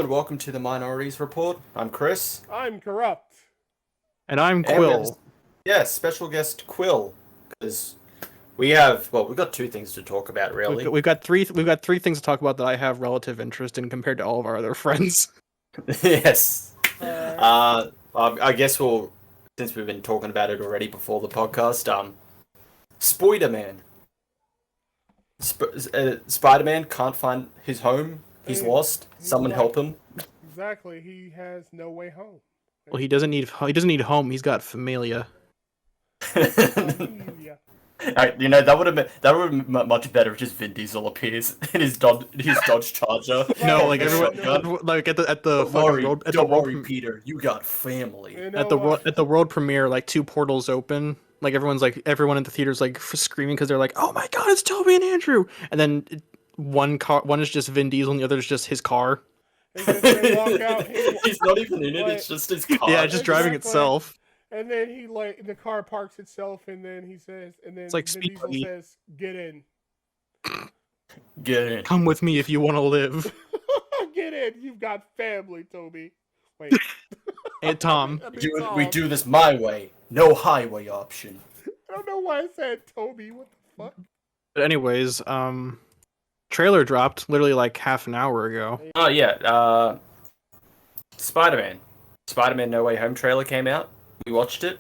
and welcome to the Minorities Report. I'm Chris. I'm corrupt. And I'm And we have Quill. special guest Quill. Because we've got two things to talk about, really. We've got three things to talk about that I have relative interest in compared to all of our other friends. Yes. Alright. I guess since we've been talking about it already before the podcast, Spider-Man. Spider-Man can't find his home. He's lost. Someone help him. Exactly. He has no way home. Well, he doesn't need home. He's got familia. Yeah. That would have been much better if just Vin Diesel appears in his Dodge Charger. No, like everyone- like at the Don't fucking worry, world, don't worry, Peter. You got family. You know at the what? world premiere, like two portals open. Like everyone in the theaters like screaming because they're like, "Oh my god, it's Toby and Andrew!" And then one is just Vin Diesel, and the other is just his car. And then they walk out. He's not even in it. It's just his car. Yeah, it's just driving Exactly. itself. And then the car parks itself, and then he says, It's like Vin Speed Diesel Buggy. says, "Get in, Get in. Come with me if you want to live. get in. You've got family, Toby." Wait, Hey Tom. I mean, We Tom. do this my way. No highway option. I don't know why I said Toby. What the fuck? But anyways, trailer dropped literally like half an hour ago. Oh yeah, Spider-Man. Spider-Man No Way Home trailer came out. We watched it.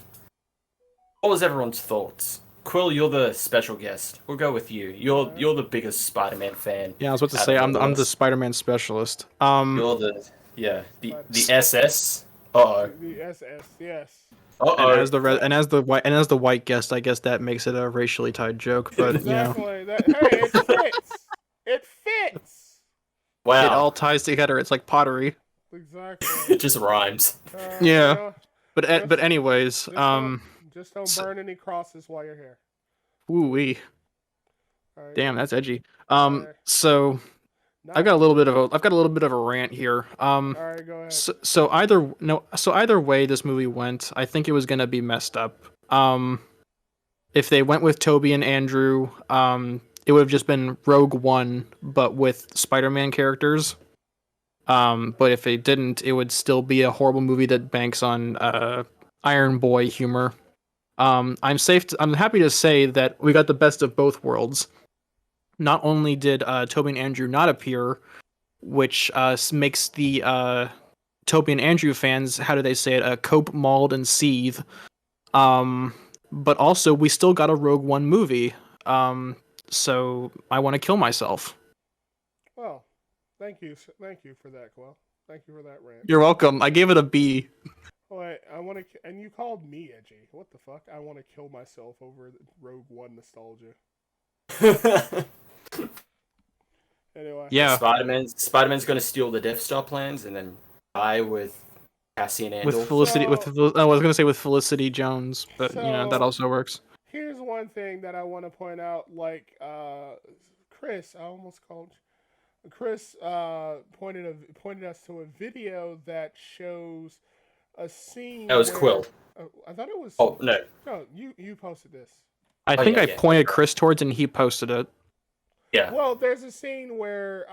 What was everyone's thoughts? Quill, you're the special guest. We'll go with you. You're the biggest Spider-Man fan. Yeah, I was about to Out say of I'm all of the us. Spider-Man specialist. You're the SS. Uh-oh. The SS, yes. Uh-oh. And as the white guest, I guess that makes it a racially tied joke. But Exactly. Hey, it fits. It fits. Wow. it all ties together. It's like pottery. Exactly. It just rhymes. Yeah. You know, But anyways, just don't burn any crosses while you're here. woo wee. All right. Damn, that's edgy. Alright. So I've got a little bit of a rant here. All right, go ahead. So either way this movie went, I think it was gonna be messed up. If they went with Toby and Andrew, it would have just been Rogue One, but with Spider-Man characters. But if they didn't, it would still be a horrible movie that banks on Iron Boy humor. I'm happy to say that we got the best of both worlds. Not only did Toby and Andrew not appear, which makes the Toby and Andrew fans, how do they say it, cope, mauled, and seethe. But also, we still got a Rogue One movie. So I want to kill myself. Well, thank you for that, Quill. Thank you for that rant. You're welcome. I gave it a B. Wait, and you called me edgy. What the fuck? I want to kill myself over Rogue One nostalgia. Anyway. Yeah, Spider-Man's gonna steal the Death Star plans and then die with Cassian Andor. with Felicity. I was gonna say with Felicity Jones, but that So- also works. Here's one thing that I want to point out. Like, Chris, I almost called. Chris pointed us to a video that shows a scene. That was where- Quill. I thought it was. Oh no. No, you posted this. I Oh, think yeah, I yeah. pointed Chris towards and he posted it. Yeah. Well, there's a scene where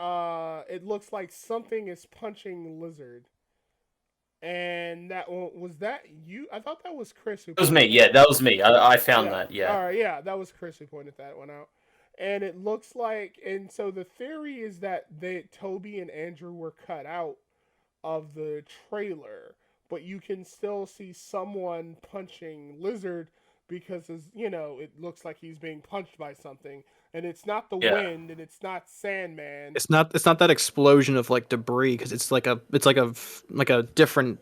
it looks like something is punching Lizard, and was that you? I thought that was Chris who. That was me. Yeah, that was me. I found that. All Yeah. right, yeah, that was Chris who pointed that one out. And it looks like, and so the theory is that Toby and Andrew were cut out of the trailer, but you can still see someone punching Lizard because, it looks like he's being punched by something, and it's not the Yeah. wind, and it's not Sandman. It's not that explosion of like debris because it's like a different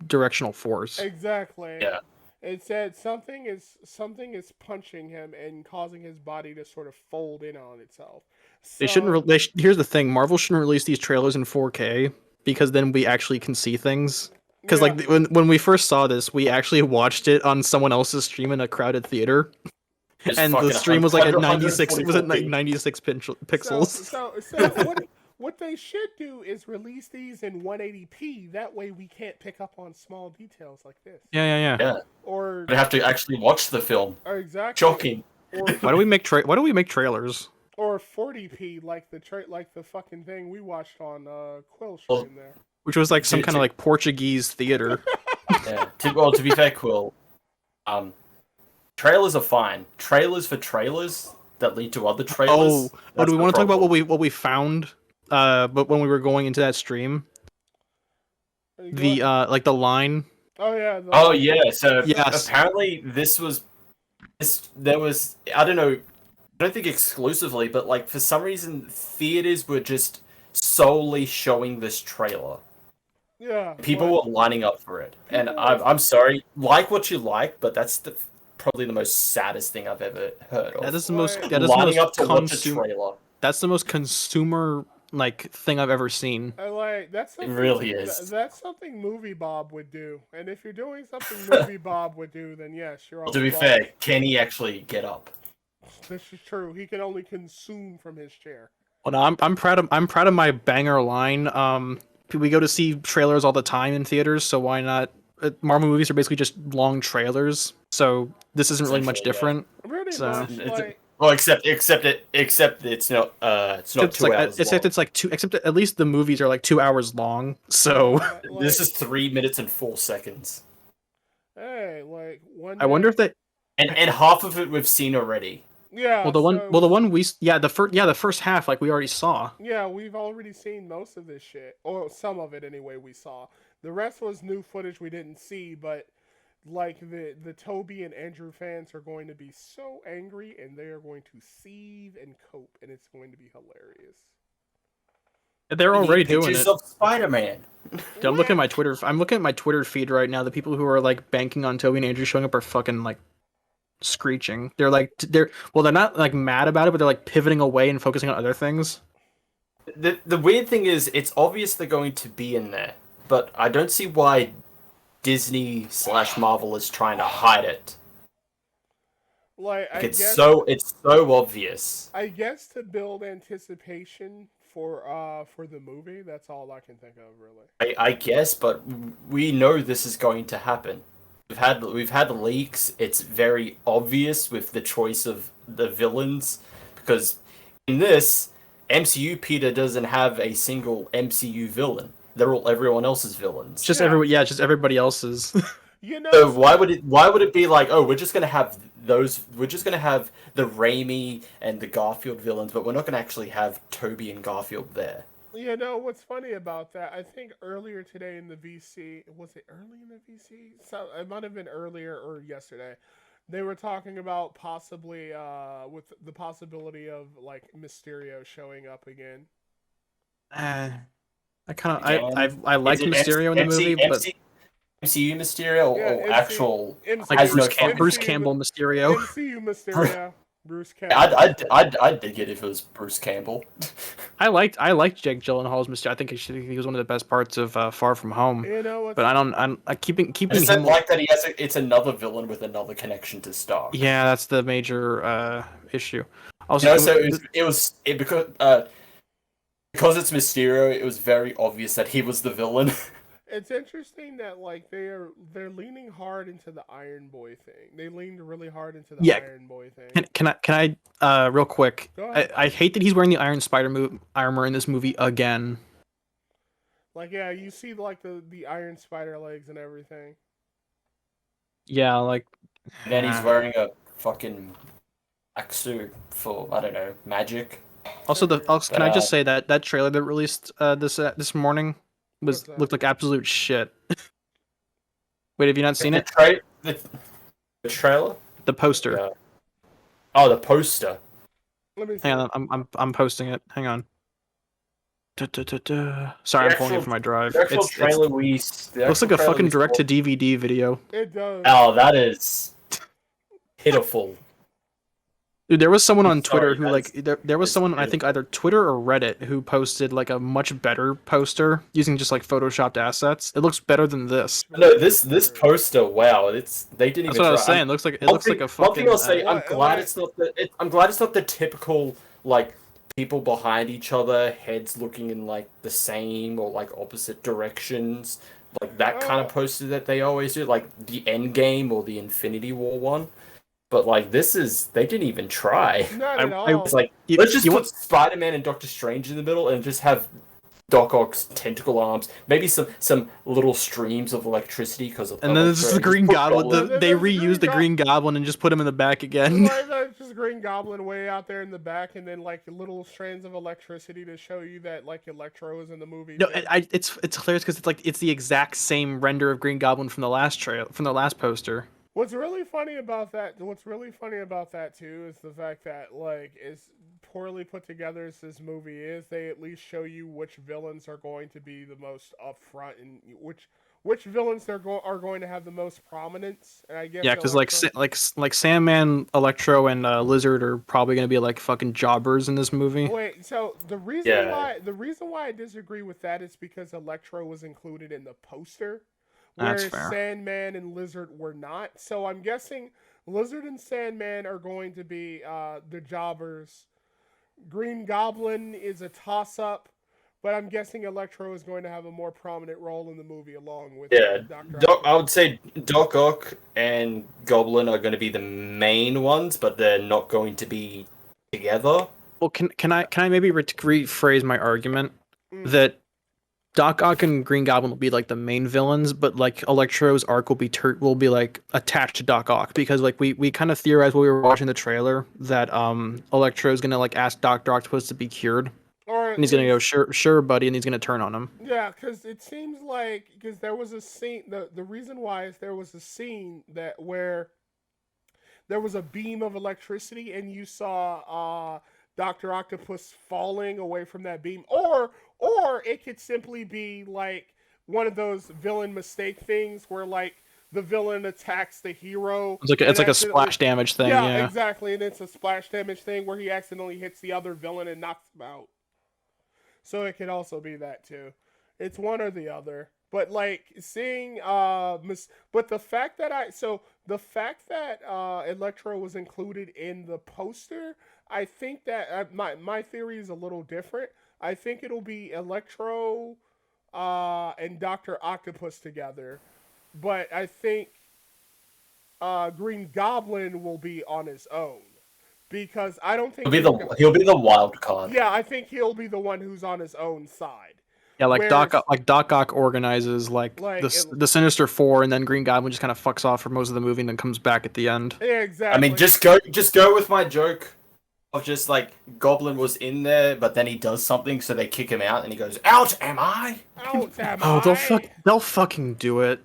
directional force. Exactly. Yeah. It said something is punching him and causing his body to sort of fold in on itself. They So- shouldn't. Here's the thing: Marvel shouldn't release these trailers in 4K because then we actually can see things. Because Yeah. like when we first saw this, we actually watched it on someone else's stream in a crowded theater, Just and the fucking stream was like at 96. It was at 144p. 96 pixels. So what they should do is release these in 180p. That way we can't pick up on small details like this. Yeah. Yeah. Or We have to actually watch the film. exactly. Shocking. Or Why do we make trailers? or 40p like the fucking thing we watched on Quill stream there. which was like some kind of like Portuguese theater. Yeah. To be fair, Quill, trailers are fine. Trailers for trailers that lead to other trailers. Do we want to talk about problem. what we found? But when we were going into that stream, the like the line. Oh yeah. Oh yeah. So Yes. apparently there was I don't know. I don't think exclusively, but like for some reason theaters were just solely showing this trailer. Yeah. People were lining up for it, and I'm sorry, like what you like, but that's probably the most saddest thing I've ever heard of. That is the most. Like, That is the lining up most to watch a consumer. trailer. That's the most consumer like thing I've ever seen. Like that's It something, really is. That's something Movie Bob would do. And if you're doing something Movie Bob would do, then yes, you're on. Well, to be fair, can he actually get up? This is true. He can only consume from his chair. Well, no, I'm proud of my banger line. We go to see trailers all the time in theaters, so why not? Marvel movies are basically just long trailers, so this isn't really much Essentially, different. Pretty So- much like Well, except it's not it's not It's 2 like hours except long. it's like two. Except at least the movies are like 2 hours long. So like, This is 3 minutes and 4 seconds, hey, like one. I wonder if they. and half of it we've seen already. Yeah. Well, the one. so- Well, the one we. The first half like we already saw. Yeah, we've already seen most of this shit, or some of it anyway. We saw the rest was new footage we didn't see, but like the Toby and Andrew fans are going to be so angry, and they are going to seethe and cope, and it's going to be hilarious. They're already doing Pictures it. of Spider-Man. Dude, I'm looking at my Twitter. I'm looking at my Twitter feed right now. The people who are like banking on Toby and Andrew showing up are fucking like screeching. They're like they're not like mad about it, but they're like pivoting away and focusing on other things. The weird thing is, it's obvious they're going to be in there, but I don't see why Disney/Marvel is trying to hide it. Like Like, it's so obvious. I guess to build anticipation for the movie. That's all I can think of, really. I guess, but we know this is going to happen. We've had leaks. It's very obvious with the choice of the villains, because in this MCU, Peter doesn't have a single MCU villain. They're all everyone else's villains. It's just Yeah. just everybody else's. You know, So why would it be like, oh, we're just gonna have the Raimi and the Garfield villains, but we're not gonna actually have Toby and Garfield there? you know what's funny about that? I think earlier today in the VC, was it early in the VC? So it might have been earlier or yesterday. They were talking about possibly with the possibility of like Mysterio showing up again. I kind of Again, I liked Is it Mysterio in the movie, but MCU Mysterio Yeah, or actual? MCU, like I have no Bruce MCU Campbell Mysterio. MCU Mysterio. Bruce Campbell. I'd dig it if it was Bruce Campbell. I liked Jake Gyllenhaal's Mysterio. I think he was one of the best parts of Far From Home. You know what's But I'm keeping I just him. like that it's another villain with another connection to Stark. Yeah, that's the major issue. Also, You know, so because it's Mysterio, it was very obvious that he was the villain. It's interesting that like they're leaning hard into the Iron Boy thing. They leaned really hard into the Yeah. Iron Boy thing. can I real quick? Go ahead. I hate that he's wearing the Iron Spider armor in this movie again. Like yeah, you see like the Iron Spider legs and everything. Yeah, like And then he's wearing a fucking black suit for, I don't know, magic. also can I just say that trailer that released this morning What's that? looked like absolute shit. Wait, have you not seen it? The trailer? The poster. Yeah. Oh, the poster. Let me see. Hang on, I'm posting it. Hang on. Sorry, I'm pulling it from my drive. The actual It's trailer looks like a fucking direct to DVD video. It does. Oh, that is pitiful. Dude, there was someone on Sorry, Twitter who that's- there was that's someone I good. think either Twitter or Reddit who posted like a much better poster using just like photoshopped assets. It looks better than this. No, this poster, wow, they didn't That's even what I was try. saying. It looks like a fucking. One thing I'll say, I'm What- glad what- it's not the typical like people behind each other, heads looking in like the same or like opposite directions, like that kind of poster that they always do, like the Endgame or the Infinity War one. But like they didn't even try. Not at I- all. It's like You- let's just you put want- Spider-Man and Doctor Strange in the middle and just have Doc Ock's tentacle arms, maybe some little streams of electricity because of And then Electro. there's the Green Goblin. And then They there's the reused the Green Goblin and just put him in the back again. Like that's just Green Goblin way out there in the back, and then like little strands of electricity to show you that like Electro is in the movie. No, too. it's hilarious because it's the exact same render of Green Goblin from the last poster. What's really funny about that too is the fact that like as poorly put together as this movie is, they at least show you which villains are going to be the most upfront and which villains are going to have the most prominence. And I guess Yeah, because like Sandman, Electro, and Lizard are probably gonna be like fucking jobbers in this movie. Wait, so the reason why I disagree with that is because Electro was included in the poster, That's whereas fair. Sandman and Lizard were not. So I'm guessing Lizard and Sandman are going to be the jobbers. Green Goblin is a toss-up, but I'm guessing Electro is going to have a more prominent role in the movie along with Doctor. I would say Doc Ock and Goblin are going to be the main ones, but they're not going to be together. Well, can I maybe rephrase my argument that Doc Ock and Green Goblin will be like the main villains, but like Electro's arc will be like attached to Doc Ock because like we kind of theorized while we were watching the trailer that Electro's gonna like ask Dr. Octopus to be cured, and he's gonna go sure buddy, and he's gonna turn on him. Yeah, because it seems like because there was a scene. The reason why is there was a scene that where there was a beam of electricity and you saw Dr. Octopus falling away from that beam, or it could simply be like one of those villain mistake things where like the villain attacks the hero. It's like a splash damage thing. Yeah, exactly, and it's a splash damage thing where he accidentally hits the other villain and knocks him out. So it could also be that too. It's one or the other. But like seeing but the fact that Electro was included in the poster, I think that my theory is a little different. I think it'll be Electro and Dr. Octopus together. But I think Green Goblin will be on his own. Because I don't think he'll be the wild card. Yeah, I think he'll be the one who's on his own side. Yeah, like Doc Ock organizes the Sinister Four, and then Green Goblin just kind of fucks off for most of the movie and then comes back at the end. Yeah, exactly. I mean, just go with my joke of just like Goblin was in there, but then he does something, so they kick him out, and he goes, "Out am I? Out am I?" Oh, they'll fucking do it.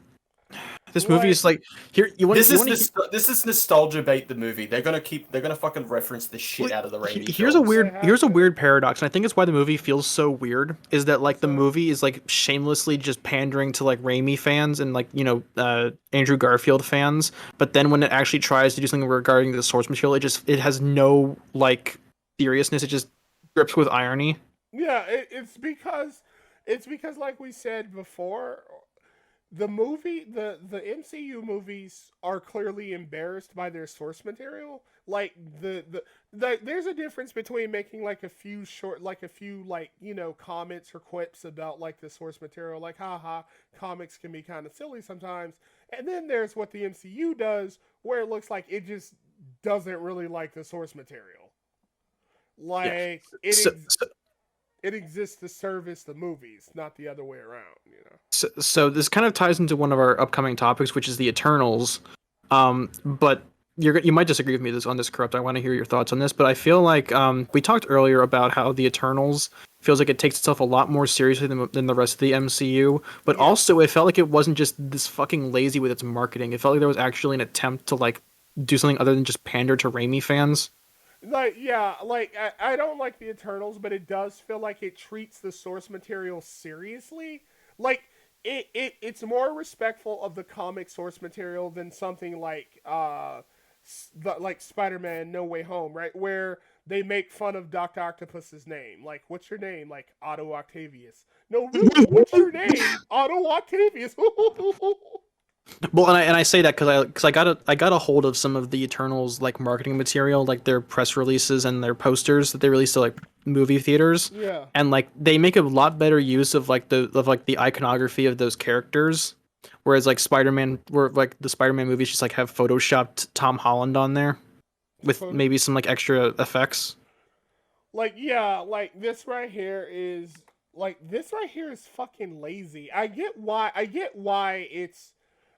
This movie is like here. This is nostalgia bait. The movie they're gonna fucking reference the shit out of the Raimi. Here's a weird paradox, and I think it's why the movie feels so weird. Is that like the movie is like shamelessly just pandering to like Raimi fans and like Andrew Garfield fans, but then when it actually tries to do something regarding the source material, it has no like seriousness. It just drips with irony. Yeah, it's because like we said before. The MCU movies are clearly embarrassed by their source material. Like there's a difference between making like a few comments or quips about like the source material, like haha, comics can be kind of silly sometimes. And then there's what the MCU does, where it looks like it just doesn't really like the source material. Like it exists to service the movies, not the other way around, So this kind of ties into one of our upcoming topics, which is the Eternals. But you might disagree with me on this, Corrupt. I want to hear your thoughts on this, but I feel like we talked earlier about how the Eternals feels like it takes itself a lot more seriously than the rest of the MCU, but also it felt like it wasn't just this fucking lazy with its marketing. It felt like there was actually an attempt to like do something other than just pander to Raimi fans. I don't like the Eternals, but it does feel like it treats the source material seriously. Like it's more respectful of the comic source material than something like Spider-Man No Way Home, right? Where they make fun of Dr. Octopus's name. Like, what's your name? Like Otto Octavius. No, really, what's your name? Otto Octavius. Well, and I say that because I got a hold of some of the Eternals like marketing material, like their press releases and their posters that they released to like movie theaters. Yeah. And like they make a lot better use of the iconography of those characters, whereas like the Spider-Man movies just like have photoshopped Tom Holland on there with maybe some like extra effects. Like this right here is like this right here is fucking lazy. I get why it's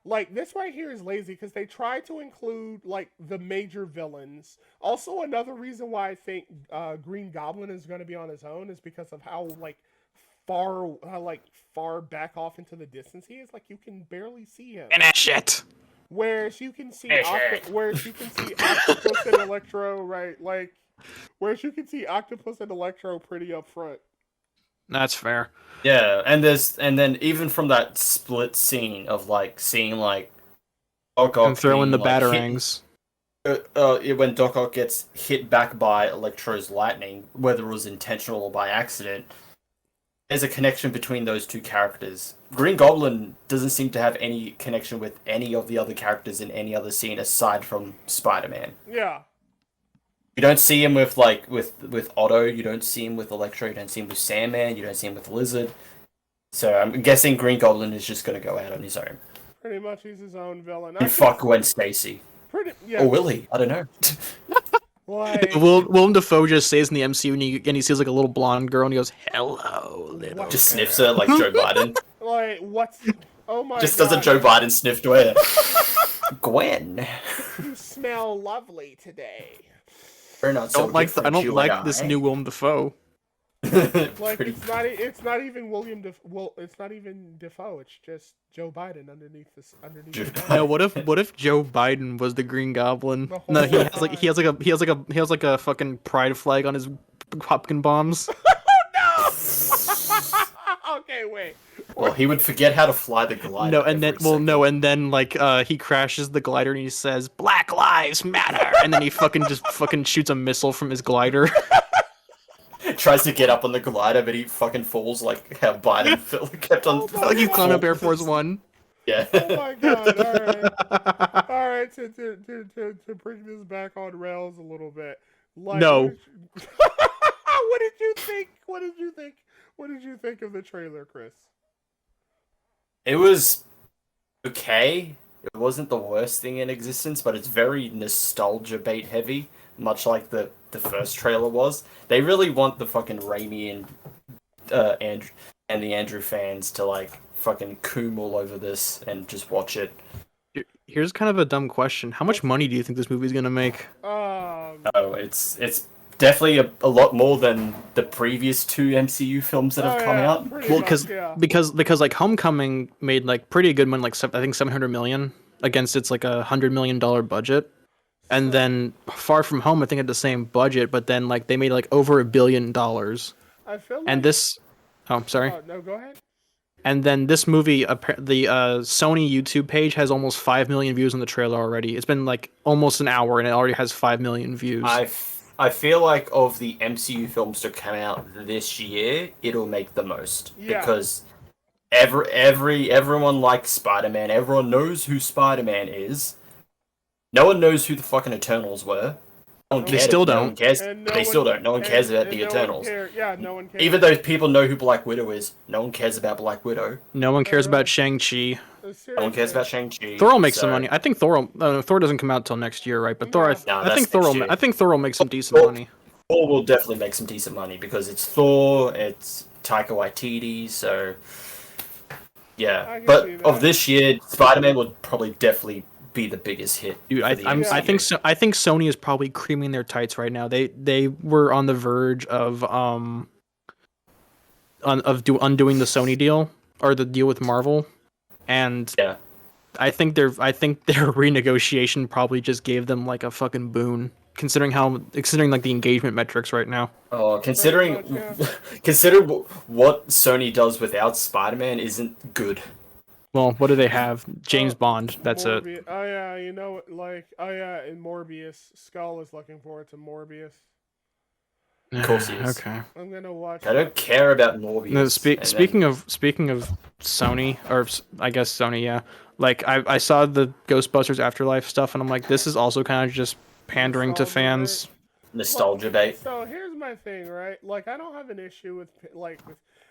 like this right here is lazy because they try to include like the major villains. Also, another reason why I think Green Goblin is going to be on his own is because of how like far back off into the distance he is. Like you can barely see him. And that shit. Whereas you can see Octopus and Electro, right? Like whereas you can see Octopus and Electro pretty up front. That's fair. Yeah, and then even from that split scene of like seeing like Doc Ock And throw in being, the like, batarangs. when Doc Ock gets hit back by Electro's lightning, whether it was intentional or by accident, there's a connection between those two characters. Green Goblin doesn't seem to have any connection with any of the other characters in any other scene aside from Spider-Man. Yeah. You don't see him with like with Otto. You don't see him with Electro. You don't see him with Sandman. You don't see him with Lizard. So I'm guessing Green Goblin is just gonna go out on his own. Pretty much, he's his own villain. And fuck Gwen Stacy. Yeah. Or will he? I don't know. Like, Willem Dafoe just stays in the MCU and he sees like a little blonde girl and he goes, "Hello, little." Just sniffs her like Joe Biden. like what's? Oh my Just god! doesn't Joe Biden sniff to her. Gwen. You smell lovely today. We're not so I don't like this new Willem Dafoe. Like it's not even William Defoe. It's not even Defoe. It's just Joe Biden underneath this. No, what if Joe Biden was the Green Goblin? The No, he whole has like a fucking pride flag on his Hopkins bombs. Oh no! Okay, wait. Well, he would forget how to fly the glider. No, and then like he crashes the glider and he says Black Lives Matter, and then he just shoots a missile from his glider. Tries to get up on the glider, but he fucking falls like how Biden kept on. Like you climb up Air Force One. Yeah. Oh my god! All right. To bring this back on rails a little bit. Like, No. What did you think? What did you think? What did you think of the trailer, Chris? It was okay. It wasn't the worst thing in existence, but it's very nostalgia bait heavy, much like the first trailer was. They really want the fucking Raimi and the Andrew fans to like fucking coom all over this and just watch it. Here's kind of a dumb question: how much money do you think this movie's gonna make? Oh, it's definitely a lot more than the previous two MCU films that have come out. Well, because like Homecoming made like pretty good money, like I think 700 million against its like $100 million budget, and then Far From Home I think had the same budget, but then like they made like over $1 billion. I feel like... And this, sorry. No, go ahead. And then this movie, the Sony YouTube page has almost 5 million views on the trailer already. It's been like almost an hour and it already has 5 million views. I feel like of the MCU films to come out this year, it'll make the most because everyone likes Spider-Man. Everyone knows who Spider-Man is. No one knows who the fucking Eternals were. No one They still don't. No one cares. They still don't. No one cares about the Eternals. No one cares. Even though people know who Black Widow is, no one cares about Black Widow. No one cares about Shang-Chi. No one cares about Shang-Chi. Thor will make some money. I think Thor doesn't come out till next year, right? But Thor, I think Thor will make some decent money. Thor will definitely make some decent money because it's Thor, it's Taika Waititi, so yeah. But of this year, Spider-Man would probably definitely be the biggest hit. Dude, I think Sony is probably creaming their tights right now. They were on the verge of undoing the Sony deal or the deal with Marvel, and yeah, I think their renegotiation probably just gave them like a fucking boon, considering like the engagement metrics right now. Oh, consider what Sony does without Spider-Man isn't good. Well, what do they have? James Bond. That's Morbius. it. Oh yeah, you know, like in Morbius, Skull is looking forward to Morbius. Of course he is. Okay. I'm gonna watch. I don't care about Morbius. No, speaking of Sony, or I guess Sony, yeah. Like I saw the Ghostbusters Afterlife stuff, and I'm like, this is also kind of just pandering to fans. Nostalgia bait. So here's my thing, right? Like I don't have an issue with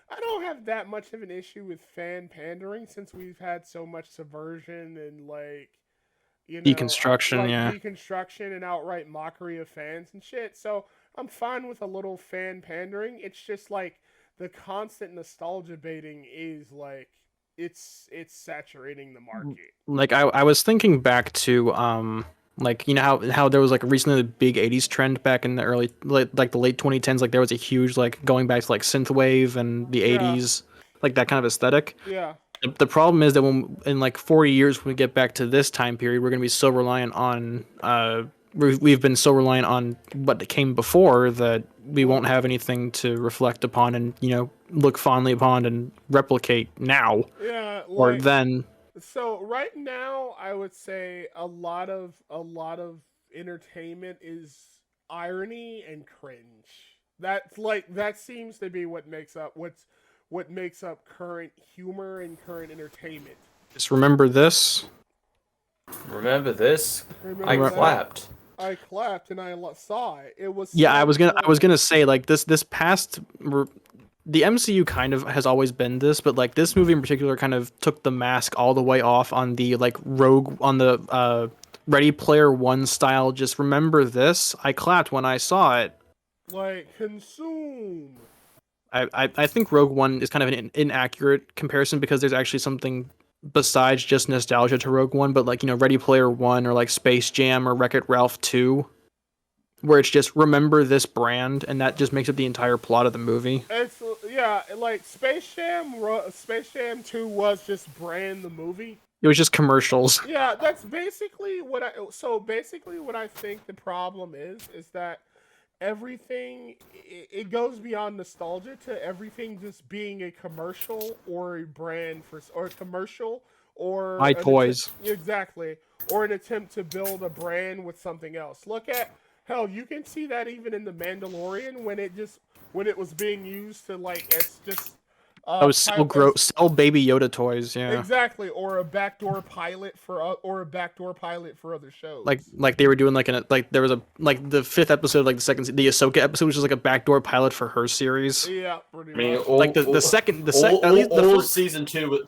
I don't have that much of an issue with fan pandering since we've had so much subversion and like, you know, deconstruction, deconstruction and outright mockery of fans and shit. So I'm fine with a little fan pandering. It's just like the constant nostalgia baiting is like it's saturating the market. Like I was thinking back to like you know how there was like recently a big 80s trend back in the like the late 2010s, like there was a huge like going back to like synthwave and the Yeah, 80s, like that kind of aesthetic. yeah, The problem is that when in like 40 years when we get back to this time period, we're going to be so reliant on we've been so reliant on what came before that we won't have anything to reflect upon and look fondly upon and replicate now yeah. or Like then. so, right now, I would say a lot of entertainment is irony and cringe. That seems to be what makes up current humor and current entertainment. Just remember this. Remember this? I Remember that? clapped. I clapped and saw it. It was Yeah, so I was boring. gonna say like this past the MCU kind of has always been this, but like this movie in particular kind of took the mask all the way off on the like rogue on the Ready Player One style. Just remember this. I clapped when I saw it. Like consume. I think Rogue One is kind of an inaccurate comparison because there's actually something besides just nostalgia to Rogue One, but like Ready Player One or like Space Jam or Wreck-It Ralph 2, where it's just remember this brand and that just makes up the entire plot of the movie. It's yeah, like Space Jam 2 was just brand the movie. It was just commercials. Yeah, that's basically what I. So basically, what I think the problem is that everything it goes beyond nostalgia to everything just being a commercial or a brand for or a commercial or My toys. exactly or an attempt to build a brand with something else. Look at hell, you can see that even in the Mandalorian when it was being used to like it's just Oh, sell sell Baby Yoda toys, yeah. exactly, or a backdoor pilot for other shows. Like they were doing like there was a like the fifth episode, like the Ahsoka episode, which was like a backdoor pilot for her series. Yeah, pretty I mean, much. Like at least the all first season two.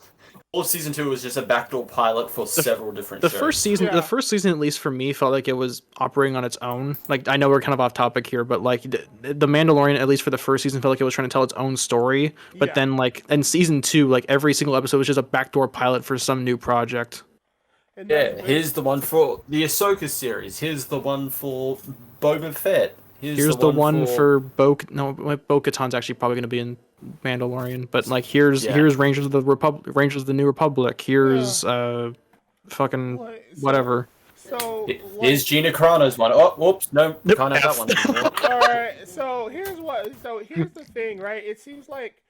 All season two was just a backdoor pilot for several different the shows. first season Yeah. the first season at least for me felt like it was operating on its own. Like I know we're kind of off topic here, but like the Mandalorian at least for the first season felt like it was trying to tell its own story. But Yeah. then like in season 2, like every single episode was just a backdoor pilot for some new project. And Yeah, that's here's the one for the Ahsoka series. Here's the one for Boba Fett. Here's the one for Bo-Katan's actually probably going to be in Mandalorian, but like here's Rangers of the Rangers of the New Republic. Here's fucking Like, whatever. So Here's Gina Carano's one. Oh, whoops, no, can't have that one anymore. all right. So here's the thing, right? It seems like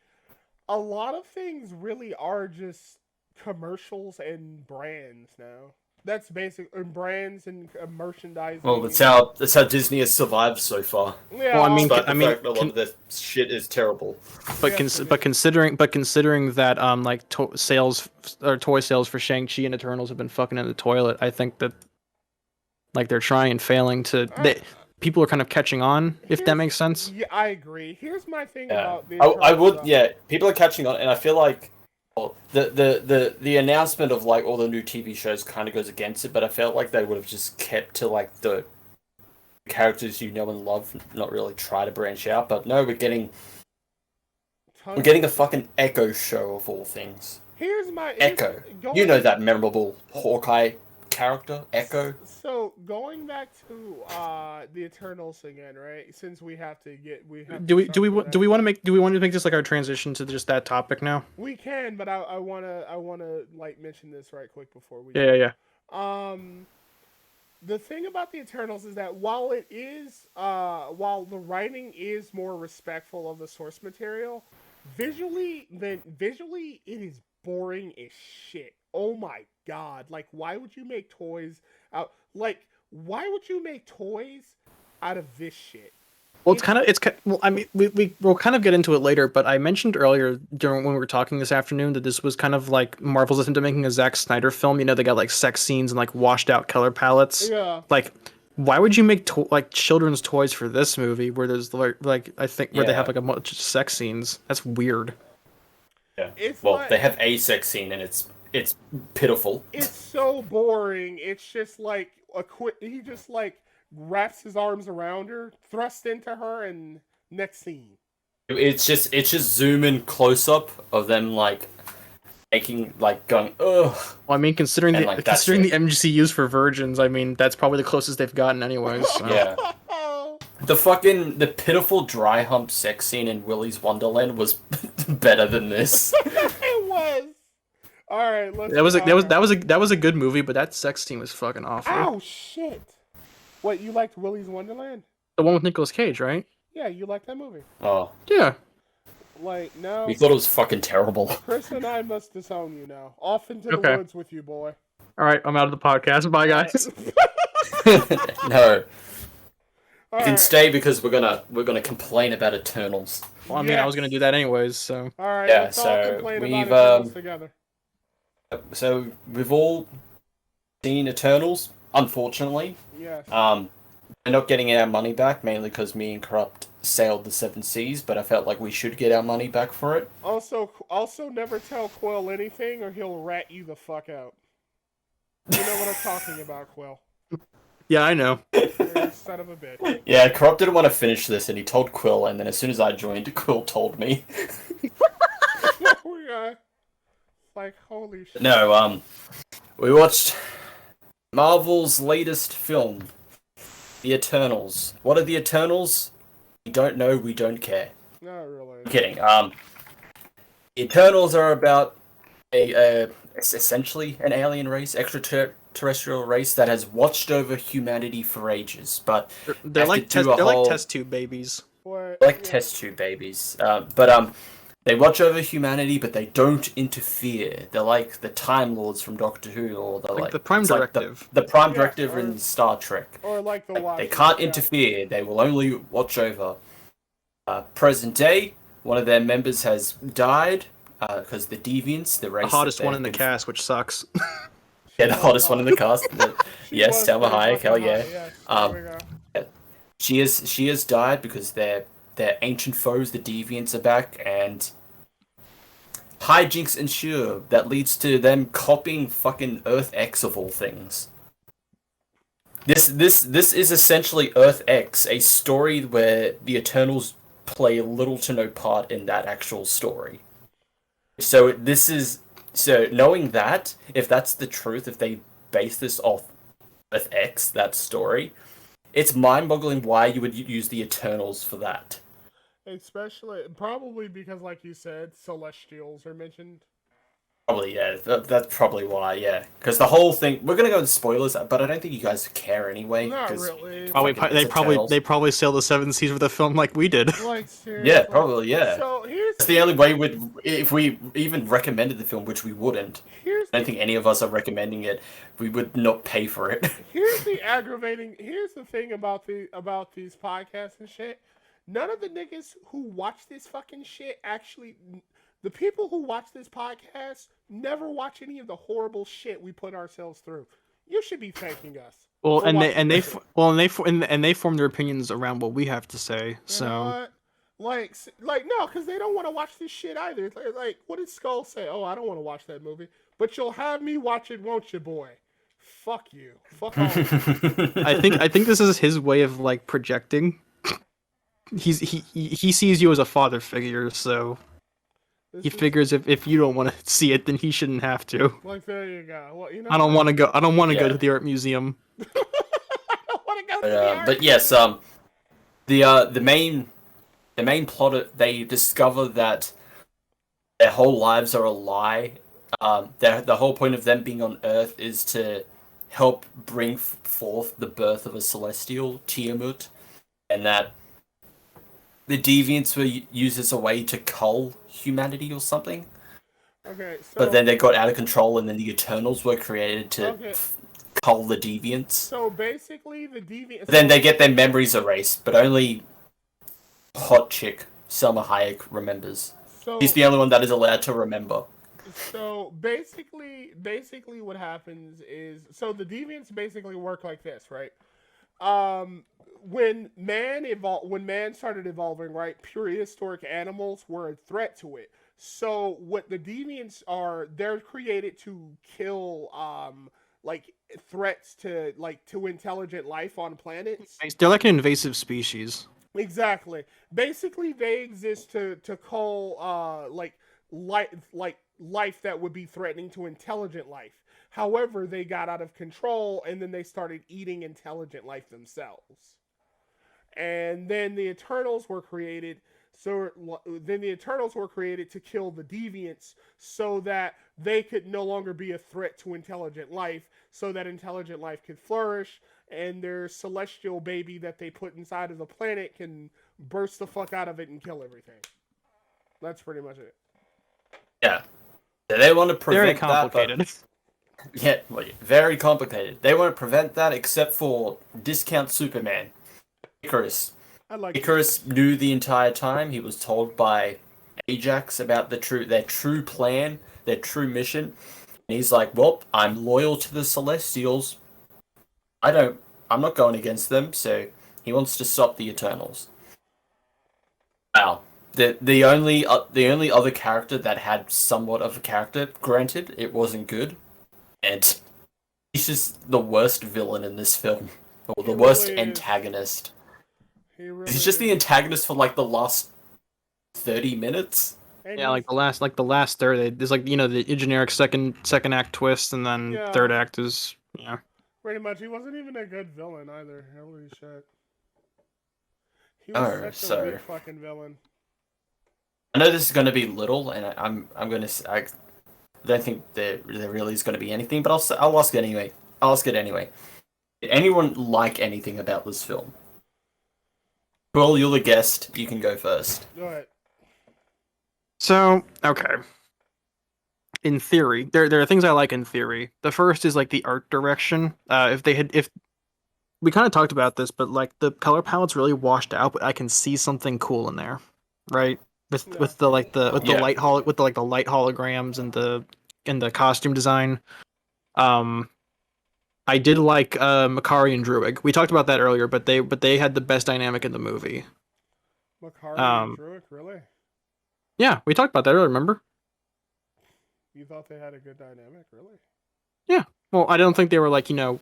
a lot of things really are just commercials and brands now. That's basic and brands and merchandising. Well, that's how Disney has survived so far. Yeah, Well, I mean, Despite the fact that a lot of this shit is terrible. But Yes, it but considering that like sales or toy sales for Shang-Chi and Eternals have been fucking in the toilet, I think that like they're trying and failing to people are kind of catching on, if that makes sense. Yeah, I agree. Here's my thing Yeah. about the I would. stuff. Yeah, people are catching on, and I feel like the announcement of like all the new TV shows kind of goes against it. But I felt like they would have just kept to like the characters you know and love, not really try to branch out. But no, we're getting a fucking Echo show of all things. Here's my Echo. You know that memorable Hawkeye character, Echo. So going back to the Eternals again, right? Since we have to Do we want to make this like our transition to just that topic now? we can, but I wanna like mention this right quick before we Yeah. the thing about the Eternals is that while the writing is more respectful of the source material, visually it is boring as shit. Oh my god! Like, why would you make toys out? Like, why would you make toys out of this shit? Well, well, I mean, we'll kind of get into it later, but I mentioned earlier during when we were talking this afternoon that this was kind of like Marvel's attempt at making a Zack Snyder film. You know, they got like sex scenes and like washed out color palettes. Yeah. Like, why would you make like children's toys for this movie where there's like I think where they have like a bunch of sex scenes? That's weird. Yeah. It's Well, like- they have a sex scene, and it's pitiful. It's so boring. It's just like he just like wraps his arms around her, thrusts into her, and next scene. It's just zoom in close up of them like making like going ugh. Well, I mean, considering And, the like, that's considering it. the MCUs for virgins, I mean, that's probably the closest they've gotten, anyways. So. Yeah. The pitiful dry hump sex scene in Willy's Wonderland was better than this. It was. All right, let's. That was a good movie, but that sex scene was fucking awful. Ow, shit! What, you liked Willy's Wonderland? The one with Nicolas Cage, right? Yeah, you liked that movie. Oh, Yeah. Like, no. we thought it was fucking terrible. Chris and I must disown you now. Off into the Okay. woods with you, boy. All right, I'm out of the podcast. Bye, guys. No, All you can right. stay because we're gonna complain about Eternals. Well, I mean, I was gonna do that anyways. So. All right, Yeah, let's all so complain we've, about it together. So we've all seen Eternals, unfortunately. Yes. We're not getting our money back, mainly because me and Corrupt sailed the seven seas, but I felt like we should get our money back for it. Also, never tell Quill anything, or he'll rat you the fuck out. You know what I'm talking about, Quill. Yeah, I know. You're a son of a bitch. Yeah, Corrupt didn't want to finish this, and he told Quill, and then as soon as I joined, Quill told me. Like, holy shit. No, we watched Marvel's latest film, The Eternals. What are the Eternals? We don't know, we don't care. Not really. I'm kidding. The Eternals are about it's essentially an alien race, extraterrestrial race that has watched over humanity for ages, but They're have like to do a they're like whole- test tube babies. What? like Yeah. test tube babies. But they watch over humanity, but they don't interfere. They're like the Time Lords from Doctor Who, or they're Like the Prime it's like Directive. the Prime Yeah, Directive or- in Star Trek. Or like the Like, Watch. they can't interfere. They will only watch over. Present day, one of their members has died because the Deviants, the race, The hottest that one in the they've cast, which sucks. Yeah, the hottest one in the cast. She Yes, was Selma pretty Hayek. Hell fucking yeah. hot, yes. Um, There we go. She has died because their ancient foes, the Deviants, are back, and hijinks ensue that leads to them copying fucking Earth X of all things. This is essentially Earth X, a story where the Eternals play little to no part in that actual story. So knowing that, if that's the truth, if they base this off Earth X, that story, it's mind-boggling why you would use the Eternals for that. Especially, probably because, like you said, Celestials are mentioned. Probably, yeah. That's probably why, yeah. Because the whole thing, we're gonna go into spoilers, but I don't think you guys care anyway. Not 'cause really. Probably fucking they it's probably Eternals. they probably sail the seven seas with a film like we did. Like, seriously. Yeah, probably, yeah. So here's That's the only way if we even recommended the film, which we wouldn't. here's I don't think any of us are recommending it. We would not pay for it. here's the aggravating. Here's the thing about these podcasts and shit. None of the niggas who watch this fucking shit actually. The people who watch this podcast never watch any of the horrible shit we put ourselves through. You should be thanking us. Well, for and watching they this shit. and they form their opinions around what we have to say. You know So what? Like no, because they don't want to watch this shit either. It's like, what did Skull say? Oh, I don't want to watch that movie, but you'll have me watch it, won't you, boy? Fuck you. Fuck all. I think this is his way of like projecting. He sees you as a father figure, so he figures if you don't want to see it, then he shouldn't have to. Like, there you go. Well, you know. I don't want to go. I don't want to Yeah. go to the art museum. I don't want to go to the art. But yes, the main plot, they discover that their whole lives are a lie. The whole point of them being on Earth is to help bring forth the birth of a celestial, Tiamut, and that the Deviants were used as a way to cull humanity or something. Okay, so. But then they got out of control, and then the Eternals were created to Okay. cull the Deviants. So basically, the deviant. Then they get their memories erased, but only hot chick Selma Hayek remembers. So, He's the only one that is allowed to remember. so basically, what happens is, so the deviants basically work like this, right? When man started evolving, right, prehistoric animals were a threat to it. So what the deviants are, they're created to kill like threats to intelligent life on planets. They're like an invasive species. Exactly. Basically, they exist to call life that would be threatening to intelligent life. However, they got out of control and then they started eating intelligent life themselves. And then the Eternals were created. So then the Eternals were created to kill the deviants so that they could no longer be a threat to intelligent life, so that intelligent life could flourish and their celestial baby that they put inside of the planet can burst the fuck out of it and kill everything. That's pretty much it. Yeah. They want to Very prevent that, but complicated. yeah, very complicated. They want to prevent that, except for discount Superman. Icarus. I like Icarus knew the entire time. He was told by Ajax about their true plan, their true mission. And he's like, "Well, I'm loyal to the Celestials. I'm not going against them." So he wants to stop the Eternals. Wow. The only other character that had somewhat of a character, granted, it wasn't good, and he's just the worst villain in this film, or the worst really antagonist. He really He's just the antagonist for like the last 30 minutes. and Yeah, like the last third, there's like the generic second act twist, and then Yeah. third act is pretty much he wasn't even a good villain either. Holy shit. He Oh, was such so- a weak fucking villain. I know this is going to be little, and I don't think there really is going to be anything, but I'll ask it anyway. Did anyone like anything about this film? Well, you're the guest. You can go first. Go ahead. So, okay. In theory, there are things I like in theory. The first is like the art direction. If we kind of talked about this, but like the color palette's really washed out, but I can see something cool in there, right? With the light holograms and the costume design. I did like Makari and Druig. We talked about that earlier, but they had the best dynamic in the movie. Makari and Druig, really? Yeah, we talked about that earlier, remember? You thought they had a good dynamic, really? Yeah. Well, I don't think they were like, they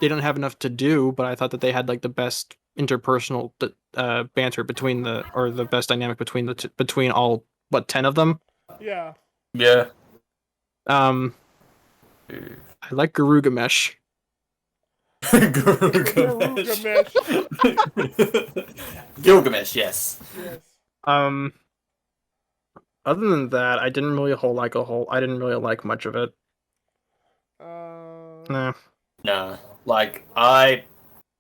didn't have enough to do, but I thought that they had like the best interpersonal banter between the best dynamic between all 10 of them. Yeah. Yeah. I like Garugamesh. Gilgamesh, yes. Yes. Other than that, I didn't really I didn't really like much of it. Nah. Nah. Like, I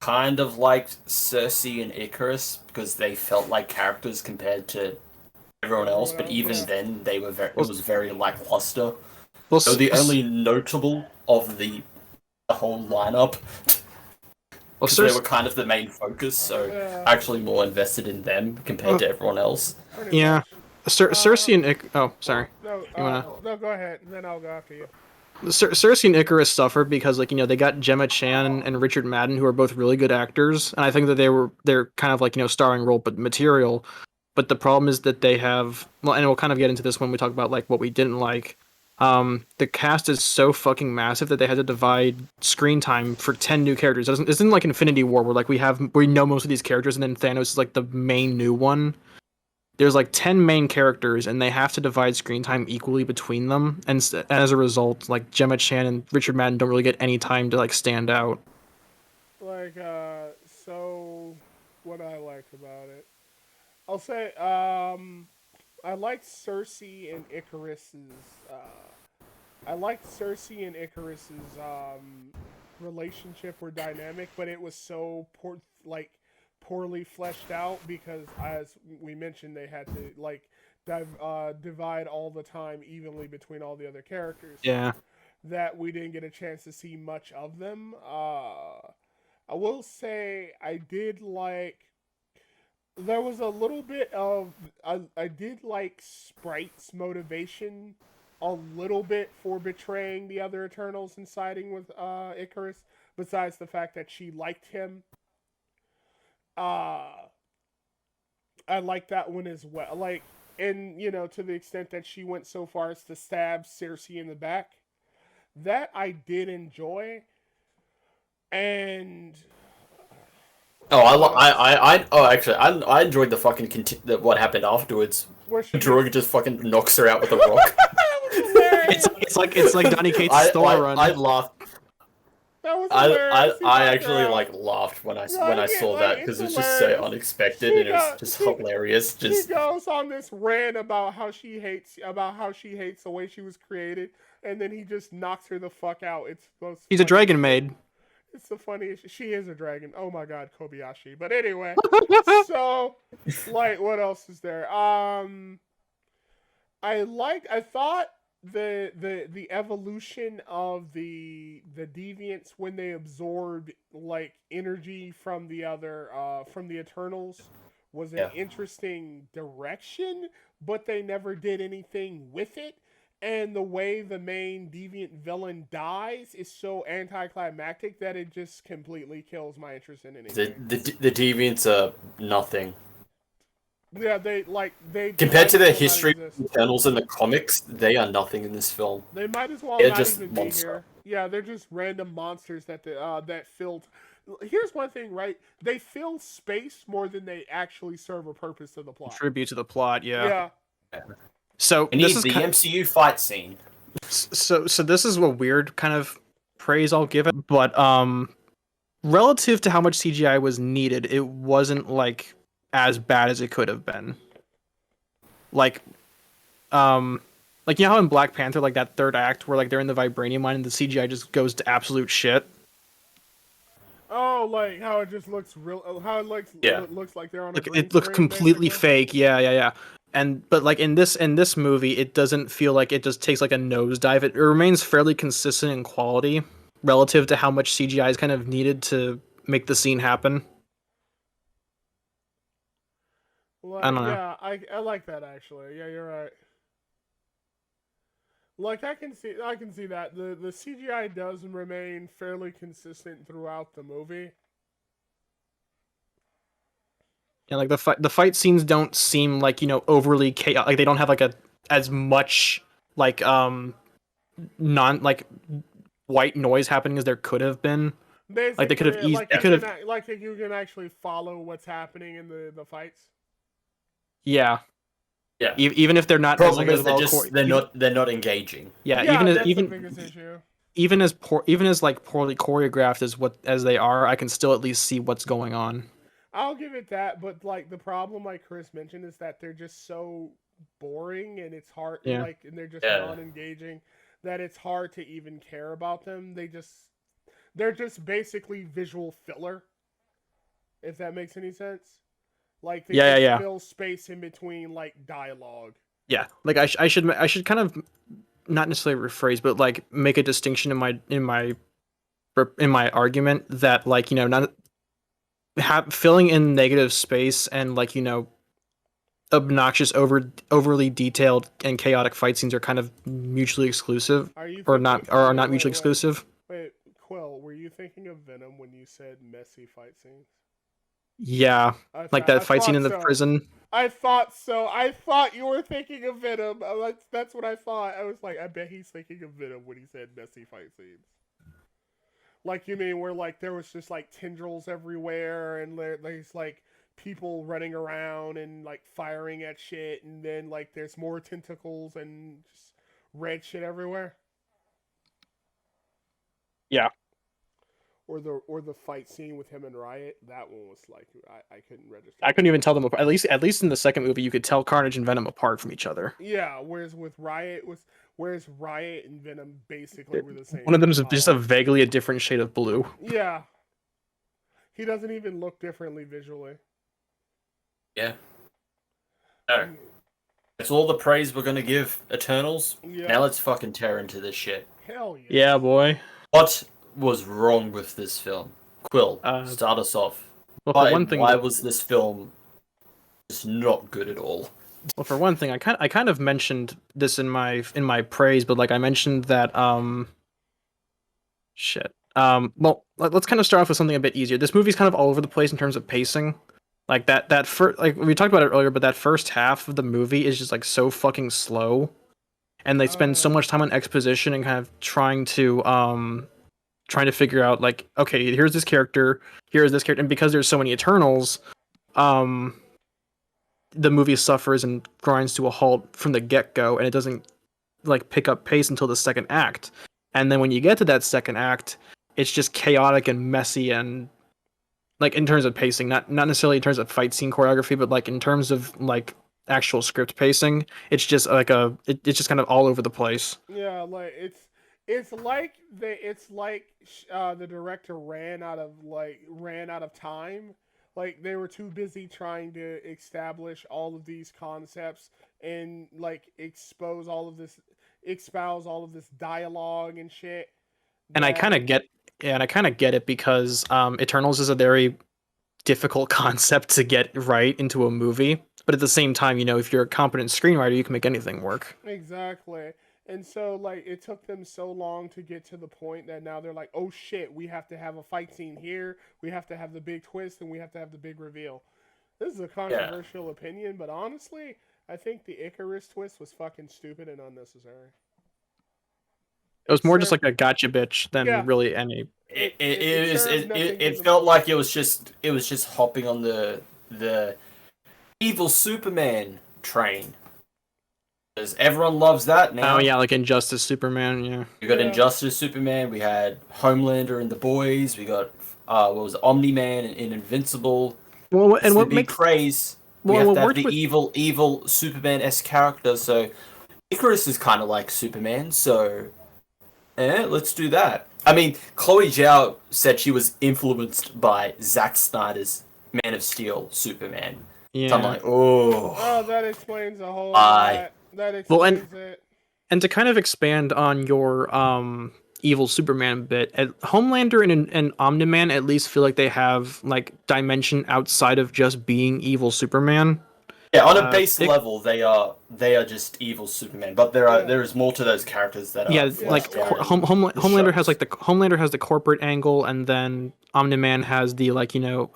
kind of liked Cersei and Icarus because they felt like characters compared to everyone else, but even then, they were it was very lackluster. Well, So the only notable of the whole lineup, because they were kind of the main focus, so actually more invested in them compared to everyone else. Yeah. Cersei and oh, sorry. No, no, go ahead, and then I'll go after you. Cersei and Icarus suffered because, like, they got Gemma Chan and Richard Madden, who are both really good actors, and I think that they're kind of like, starring role but material. But the problem is that they have, well, and we'll kind of get into this when we talk about like what we didn't like. The cast is so fucking massive that they had to divide screen time for 10 new characters. It isn't like Infinity War where like we know most of these characters and then Thanos is like the main new one. There's like 10 main characters and they have to divide screen time equally between them, and as a result, like Gemma Chan and Richard Madden don't really get any time to like stand out. Like, so what I liked about it, I'll say, I liked Cersei and Icarus's. Relationship or dynamic, but it was so poorly fleshed out because, as we mentioned, they had to like divide all the time evenly between all the other characters. Yeah. That we didn't get a chance to see much of them. I will say I did like. There was a little bit of I did like Sprite's motivation a little bit for betraying the other Eternals and siding with Icarus, besides the fact that she liked him. I like that one as well. Like, and to the extent that she went so far as to stab Cersei in the back. That I did enjoy. And Oh, actually, I enjoyed the fucking what happened afterwards. Where she Druig just fucking knocks her out with a rock. that was hilarious. It's like Donny Cates' Stolen Run. I laughed. That was hilarious. He I knocked her actually out. like laughed when Like, I saw like, that it's because it was just so hilarious. unexpected She and it was got just she hilarious. she Just goes on this rant about how she hates the way she was created, and then he just knocks her the fuck out. It's the most He's a funniest dragon shit. maid. It's the funniest. She is a dragon. Oh my god, Kobayashi. But anyway, so like, what else is there? I thought the evolution of the deviants when they absorbed like energy from the other from the Eternals was an yeah. interesting direction, but they never did anything with it. And the way the main deviant villain dies is so anticlimactic that it just completely kills my interest in anything. The deviants are nothing Yeah, they compared might to as their well not history exist. of Eternals in the comics. They are nothing in this film. They might as well They're not just even be monster. here. Yeah, they're just random monsters that filled. Here's one thing, right? They fill space more than they actually serve a purpose to the plot. Contribute to the plot, yeah. Yeah. So We this need is the kind MCU fight scene. so this is a weird kind of praise I'll give it, but relative to how much CGI was needed, it wasn't like as bad as it could have been. Like um like you know how in Black Panther like that third act where like they're in the vibranium mine and the CGI just goes to absolute shit. Oh, like how it just looks real. How it looks like they're on a Like green it looks screen, completely basically. fake. Yeah. And but like in this movie, it doesn't feel like it just takes like a nosedive. It remains fairly consistent in quality relative to how much CGI is kind of needed to make the scene happen. I Like, don't know. yeah, I like that actually. Yeah, you're right. Like I can see that the CGI does remain fairly consistent throughout the movie. And like the fight scenes don't seem like overly chaotic. Like they don't have like a as much like non like white noise happening as there could have been. Like they could have Basically, eased. They could have. like you can actually follow what's happening in the fights. Yeah. Yeah. Even if they're not as Problem like is as well. they're not engaging. Yeah. Yeah, that's the biggest issue. Even as like poorly choreographed as they are, I can still at least see what's going on. I'll give it that, but like the problem, like Chris mentioned, is that they're just so boring and it's hard, Yeah. and they're just Yeah. non-engaging that it's hard to even care about them. They're just basically visual filler, if that makes any sense. Like they just Yeah. fill space in between like dialogue. Yeah. Like I should kind of not necessarily rephrase, but like make a distinction in my argument that like not filling in negative space and like obnoxious overly detailed and chaotic fight scenes are kind of mutually exclusive Are you or thinking? not or are not Wait, mutually exclusive. wait. Quill, were you thinking of Venom when you said messy fight scenes? Yeah, like that I fight scene thought in the so. prison. I thought so. I thought you were thinking of Venom. That's what I thought. I was like, I bet he's thinking of Venom when he said messy fight scenes. Like you mean where like there was just like tendrils everywhere and there's like people running around and like firing at shit and then like there's more tentacles and just red shit everywhere. Yeah. Or the fight scene with him and Riot. That one was like I couldn't register. I couldn't even tell them apart. At least in the second movie, you could tell Carnage and Venom apart from each other. Yeah, whereas Riot and Venom basically were the same. One of them is just a color. vaguely a different shade of blue. Yeah. He doesn't even look differently visually. Yeah. No. That's all the praise we're gonna give Eternals. Yeah. Now let's fucking tear into this shit. Hell yeah. Yeah, boy. What was wrong with this film? Quill, start us off. Well, for one thing, why was this film just not good at all? Well, for one thing, I kind of mentioned this in my praise, but like I mentioned that shit. Well, let's kind of start off with something a bit easier. This movie's kind of all over the place in terms of pacing. Like that first, like we talked about it earlier, but that first half of the movie is just like so fucking slow, and they spend so much time on exposition and kind of trying to trying to figure out like, okay, here's this character, and because there's so many Eternals, um, the movie suffers and grinds to a halt from the get go, and it doesn't like pick up pace until the second act. And then when you get to that second act, it's just chaotic and messy and like in terms of pacing, not necessarily in terms of fight scene choreography, but like in terms of like actual script pacing, it's just like it's just kind of all over the place. Yeah, like it's like the director ran out of time. Like they were too busy trying to establish all of these concepts and like espouse all of this dialogue and shit And I kind that of get, yeah, and I kind of get it because Eternals is a very difficult concept to get right into a movie. But at the same time, you know, if you're a competent screenwriter, you can make anything work. exactly. And so like it took them so long to get to the point that now they're like, "Oh shit, we have to have a fight scene here. We have to have the big twist and we have to have the big reveal." This is a Yeah. controversial opinion, but honestly, I think the Icarus twist was fucking stupid and unnecessary. It It was more just served like a gotcha bitch than yeah, really any. it served nothing to It the felt movie. like it was just hopping on the evil Superman train. Because everyone loves that Oh now. yeah, like Injustice, Superman. Yeah. We got Yeah. Injustice Superman, we had Homelander and the Boys, we got what was it, Omni Man and Invincible. Well, It's and the what big makes craze. We well have what to have worked the with evil Superman esque character, so Icarus is kinda like Superman, so let's do that. I mean, Chloe Zhao said she was influenced by Zack Snyder's Man of Steel Superman. So I'm yeah. like, oh, Oh, that explains a whole I lot. That Well, explains it. and to kind of expand on your evil Superman bit, Homelander and Omni-Man at least feel like they have like dimension outside of just being evil Superman. yeah. On a base It, level, they are just evil Superman, but Yeah, there is more to those characters that are yeah, yeah, fleshed like out like in the Homelander has shows. like the Homelander has the corporate angle, and then Omni-Man has the like, you know,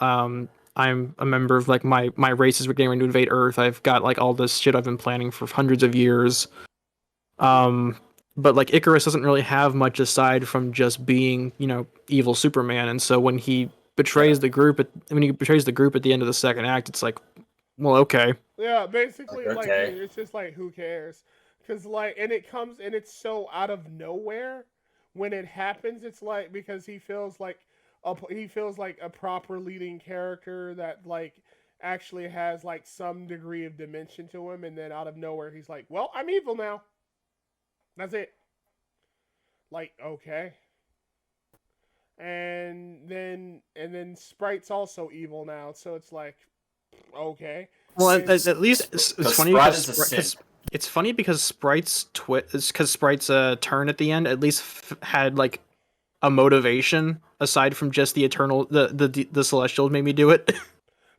I'm a member of like my race is getting ready to invade Earth. I've got like all this shit I've been planning for hundreds of years. Um, but like Icarus doesn't really have much aside from just being, you know, evil Superman. And so Yeah, when he betrays the group at the end of the second act, it's like, well, okay. yeah, like basically, like okay, it's just like who cares? Cause like, and it comes and it's so out of nowhere when it happens. It's like because he feels like a proper leading character that like actually has like some degree of dimension to him, and then out of nowhere he's like, "Well, I'm evil now." That's it. Like okay, and then Sprite's also evil now, so it's like okay, Well, and at least it's because funny Sprite because is a simp. it's funny because Sprite's turn at the end at least had like a motivation aside from just the eternal the celestials made me do it.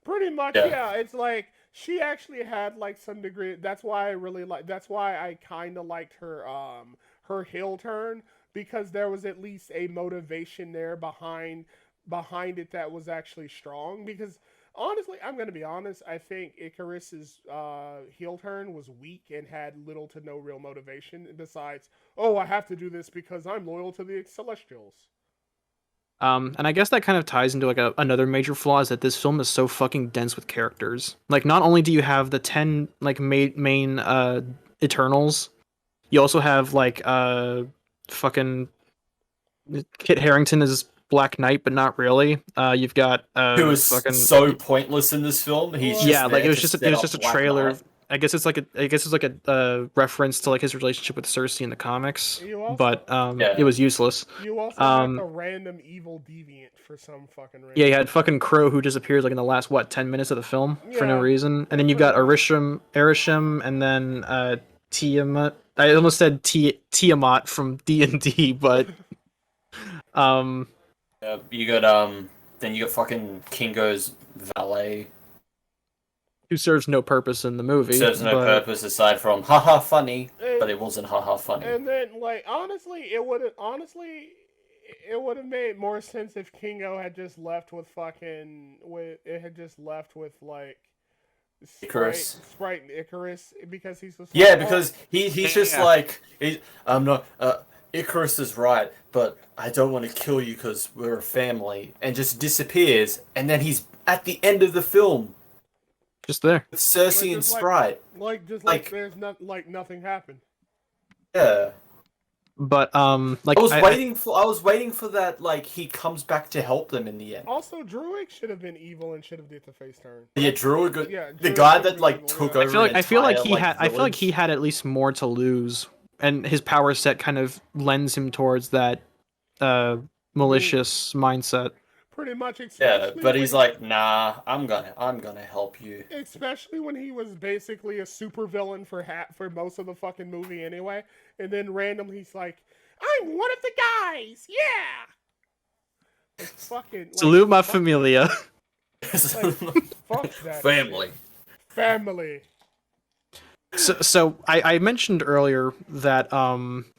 pretty much, Yeah, yeah. It's like she actually had like some degree. That's why I really like. That's why I kind of liked her heel turn because there was at least a motivation there behind it that was actually strong. Because honestly, I'm gonna be honest. I think Icarus's heel turn was weak and had little to no real motivation besides, oh, I have to do this because I'm loyal to the Celestials. And I guess that kind of ties into like another major flaw is that this film is so fucking dense with characters. Like, not only do you have the 10 like main Eternals, you also have like fucking Kit Harington is Black Knight, but not really. You've got who was fucking so pointless in this film. He's What? yeah, just like there to it set was up just a Black trailer. Knight. I guess it's like a reference to like his relationship with Cersei in the comics, You also but it Yeah, was useless. you also have the Um, random evil deviant for some fucking yeah, you reason. had fucking Crow who disappears like in the last 10 minutes of the film for no Yeah, reason, and then you've pretty got much. Arisham, and then Tiamat. I almost said Tiamat from D&D, but um, you got then you got fucking Kingo's valet, who serves no purpose in the who movie, serves no but purpose aside from haha funny, And, but it wasn't haha funny. and then like it would have made more sense if Kingo had just left with fucking with it had just left with like Icarus. Sprite and Icarus because he's just like, Yeah, oh because he's just yeah, like I'm not Icarus is right, but I don't want to kill you because we're a family, and just disappears, and then he's at the end of the film Just there. with Cersei and Just Sprite. like there's not like nothing happened. Yeah. But like I was waiting for that, like, he comes back to help them in the end. Also, Druid should have been evil and should have did the face turn. Yeah, Druid, Yeah, the Druid guy should that be like evil, took yeah. over. I feel like he entire, had I feel like he village. had at least more to lose, and his power set kind of lends him towards that malicious mindset. Pretty much, Yeah, especially but he's when- like, nah, I'm gonna help you. especially when he was basically a supervillain for most of the fucking movie anyway, and then randomly he's like, "I'm one of the guys, yeah." Like fucking Salute my fuck- familia. Like, fuck that Family. shit. Family. So I mentioned earlier that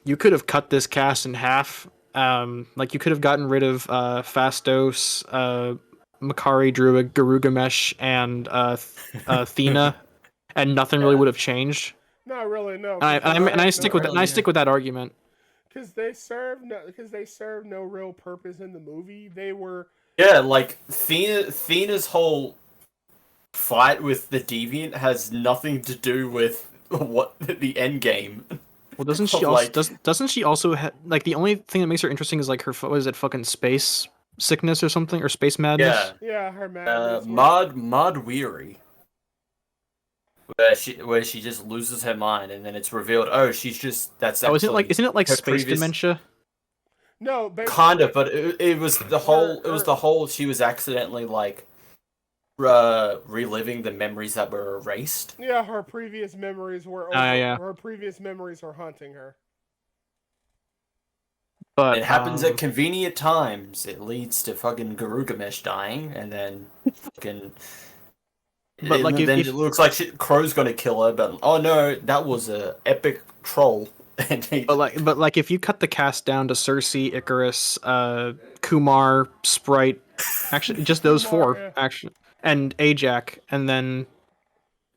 you could have cut this cast in half. Like you could have gotten rid of Fastos, Makari, Druid, Garugamesh, and Thena, and nothing really would have changed. Not really, no. And I stick with that. And I stick with that argument. Because they serve no real purpose in the movie. They were Yeah, like Thena's whole fight with the Deviant has nothing to do with what the end game. Well, doesn't she also doesn't she also like the only thing that makes her interesting is like her what is it fucking space sickness or something or space madness? Yeah, her madness. Mod Weary. Where she just loses her mind and then it's revealed, oh, she's just that's Oh, actually isn't it like her space previous- dementia? No, basically, kind of, but it was the whole she was accidentally like reliving the memories that were erased. Yeah, her previous memories were yeah. her previous memories are haunting her. But It happens at convenient times. It leads to fucking Garugamesh dying, and then fucking. But like, then if it looks like Crow's gonna kill her, but oh no, that was a epic troll. but like if you cut the cast down to Cersei, Icarus, Kumar, Sprite, actually just those Kumar, four yeah. actually, and Ajak, and then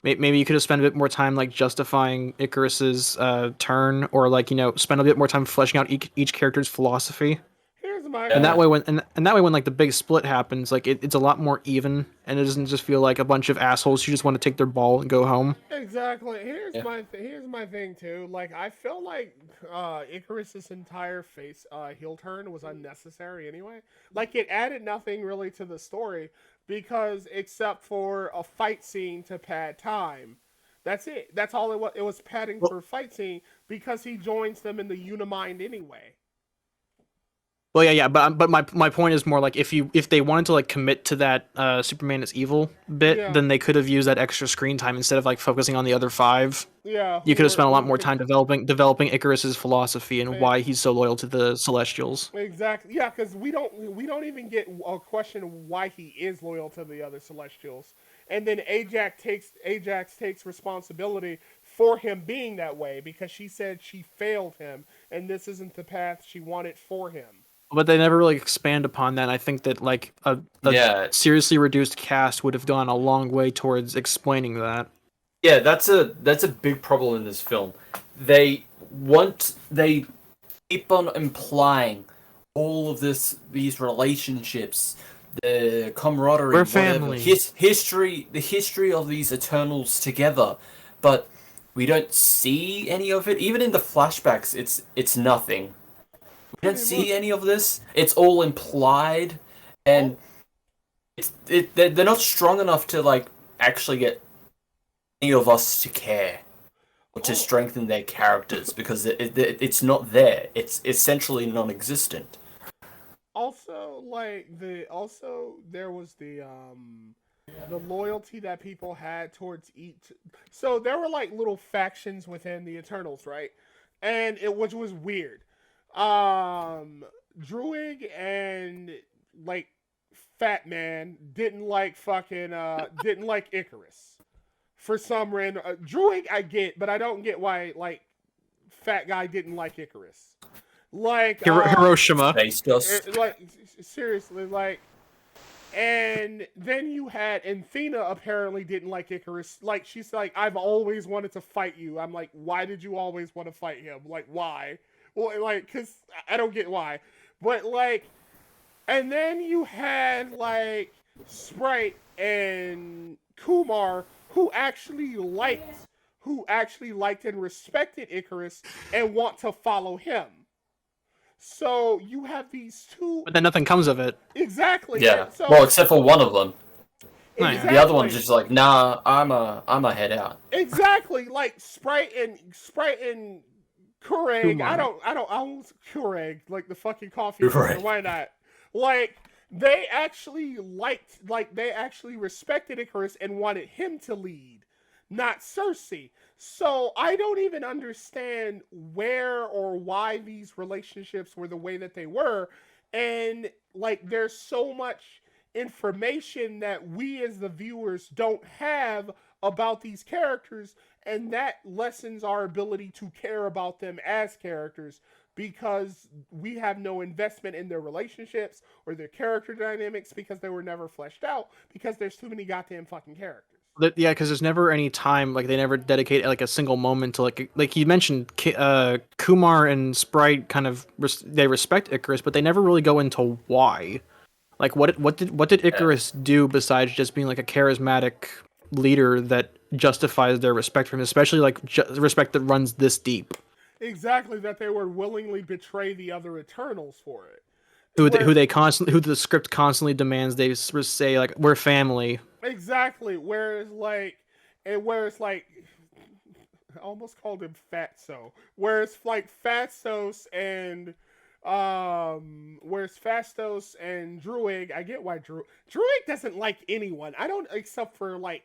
maybe you could have spent a bit more time like justifying Icarus's turn, or like spend a bit more time fleshing out each character's philosophy. Here's my And that way, when like the big split happens, like it's a lot more even, and it doesn't just feel like a bunch of assholes who just want to take their ball and go home. Exactly. Here's my thing too. Like I feel like Icarus's entire heel turn was unnecessary anyway. Like it added nothing really to the story because except for a fight scene to pad time. That's it. That's all it was. It was padding for a fight scene because he joins them in the Unimind anyway. Well, yeah, but my point is more like if they wanted to like commit to that Superman is evil bit, Yeah. then they could have used that extra screen time instead of like focusing on the other five. Yeah. You could have spent a lot more time developing Icarus's philosophy and Right. why he's so loyal to the Celestials. Exactly. Yeah, because we don't even get a question why he is loyal to the other Celestials, and then Ajax takes responsibility for him being that way because she said she failed him, and this isn't the path she wanted for him. But they never really expand upon that. And I think that like a Yeah. seriously reduced cast would have gone a long way towards explaining that. Yeah, that's a big problem in this film. They keep on implying all of these relationships, the camaraderie, We're whatever, family. the history of these Eternals together, but we don't see any of it. Even in the flashbacks, it's nothing. We don't see any of this. It's all implied, and they're not strong enough to like actually get any of us to care or to strengthen their characters because it's not there. It's essentially non-existent. Also, there was the loyalty that people had towards each. So there were like little factions within the Eternals, right? And which was weird. Druid and like Fat Man didn't like Icarus for some random. Druid I get, but I don't get why like Fat Guy didn't like Icarus. Like Hiroshima. Space dust. like seriously, like, and then you had Athena apparently didn't like Icarus. Like she's like, I've always wanted to fight you. I'm like, why did you always want to fight him? Like why? Like, because I don't get why. But, like, and then you had, like, Sprite and Kumar who actually liked and respected Icarus and want to follow him. So you have these two But then nothing comes of it. exactly. Yeah. And so Well, except for one of them. Yeah. The other one's just like, nah, I'm a head out. exactly like Sprite and Keurig. Kumar. I want Keurig like the fucking coffee maker. Right. Why not? Like they actually they actually respected Icarus and wanted him to lead, not Cersei. So I don't even understand where or why these relationships were the way that they were. And like there's so much information that we as the viewers don't have about these characters, and that lessens our ability to care about them as characters because we have no investment in their relationships or their character dynamics because they were never fleshed out because there's too many goddamn fucking characters. Yeah, because there's never any time, like they never dedicate like a single moment to like you mentioned, Kumar and Sprite kind of they respect Icarus, but they never really go into why. Like what did Icarus do besides just being like a charismatic leader that justifies their respect for him, especially like respect that runs this deep? Exactly, that they would willingly betray the other Eternals for it. Who the script constantly demands they say like we're family. Exactly. Whereas like I almost called him Fatso. Whereas like Fastos and whereas Fastos and Druig, I get why Druig doesn't like anyone. I don't except for like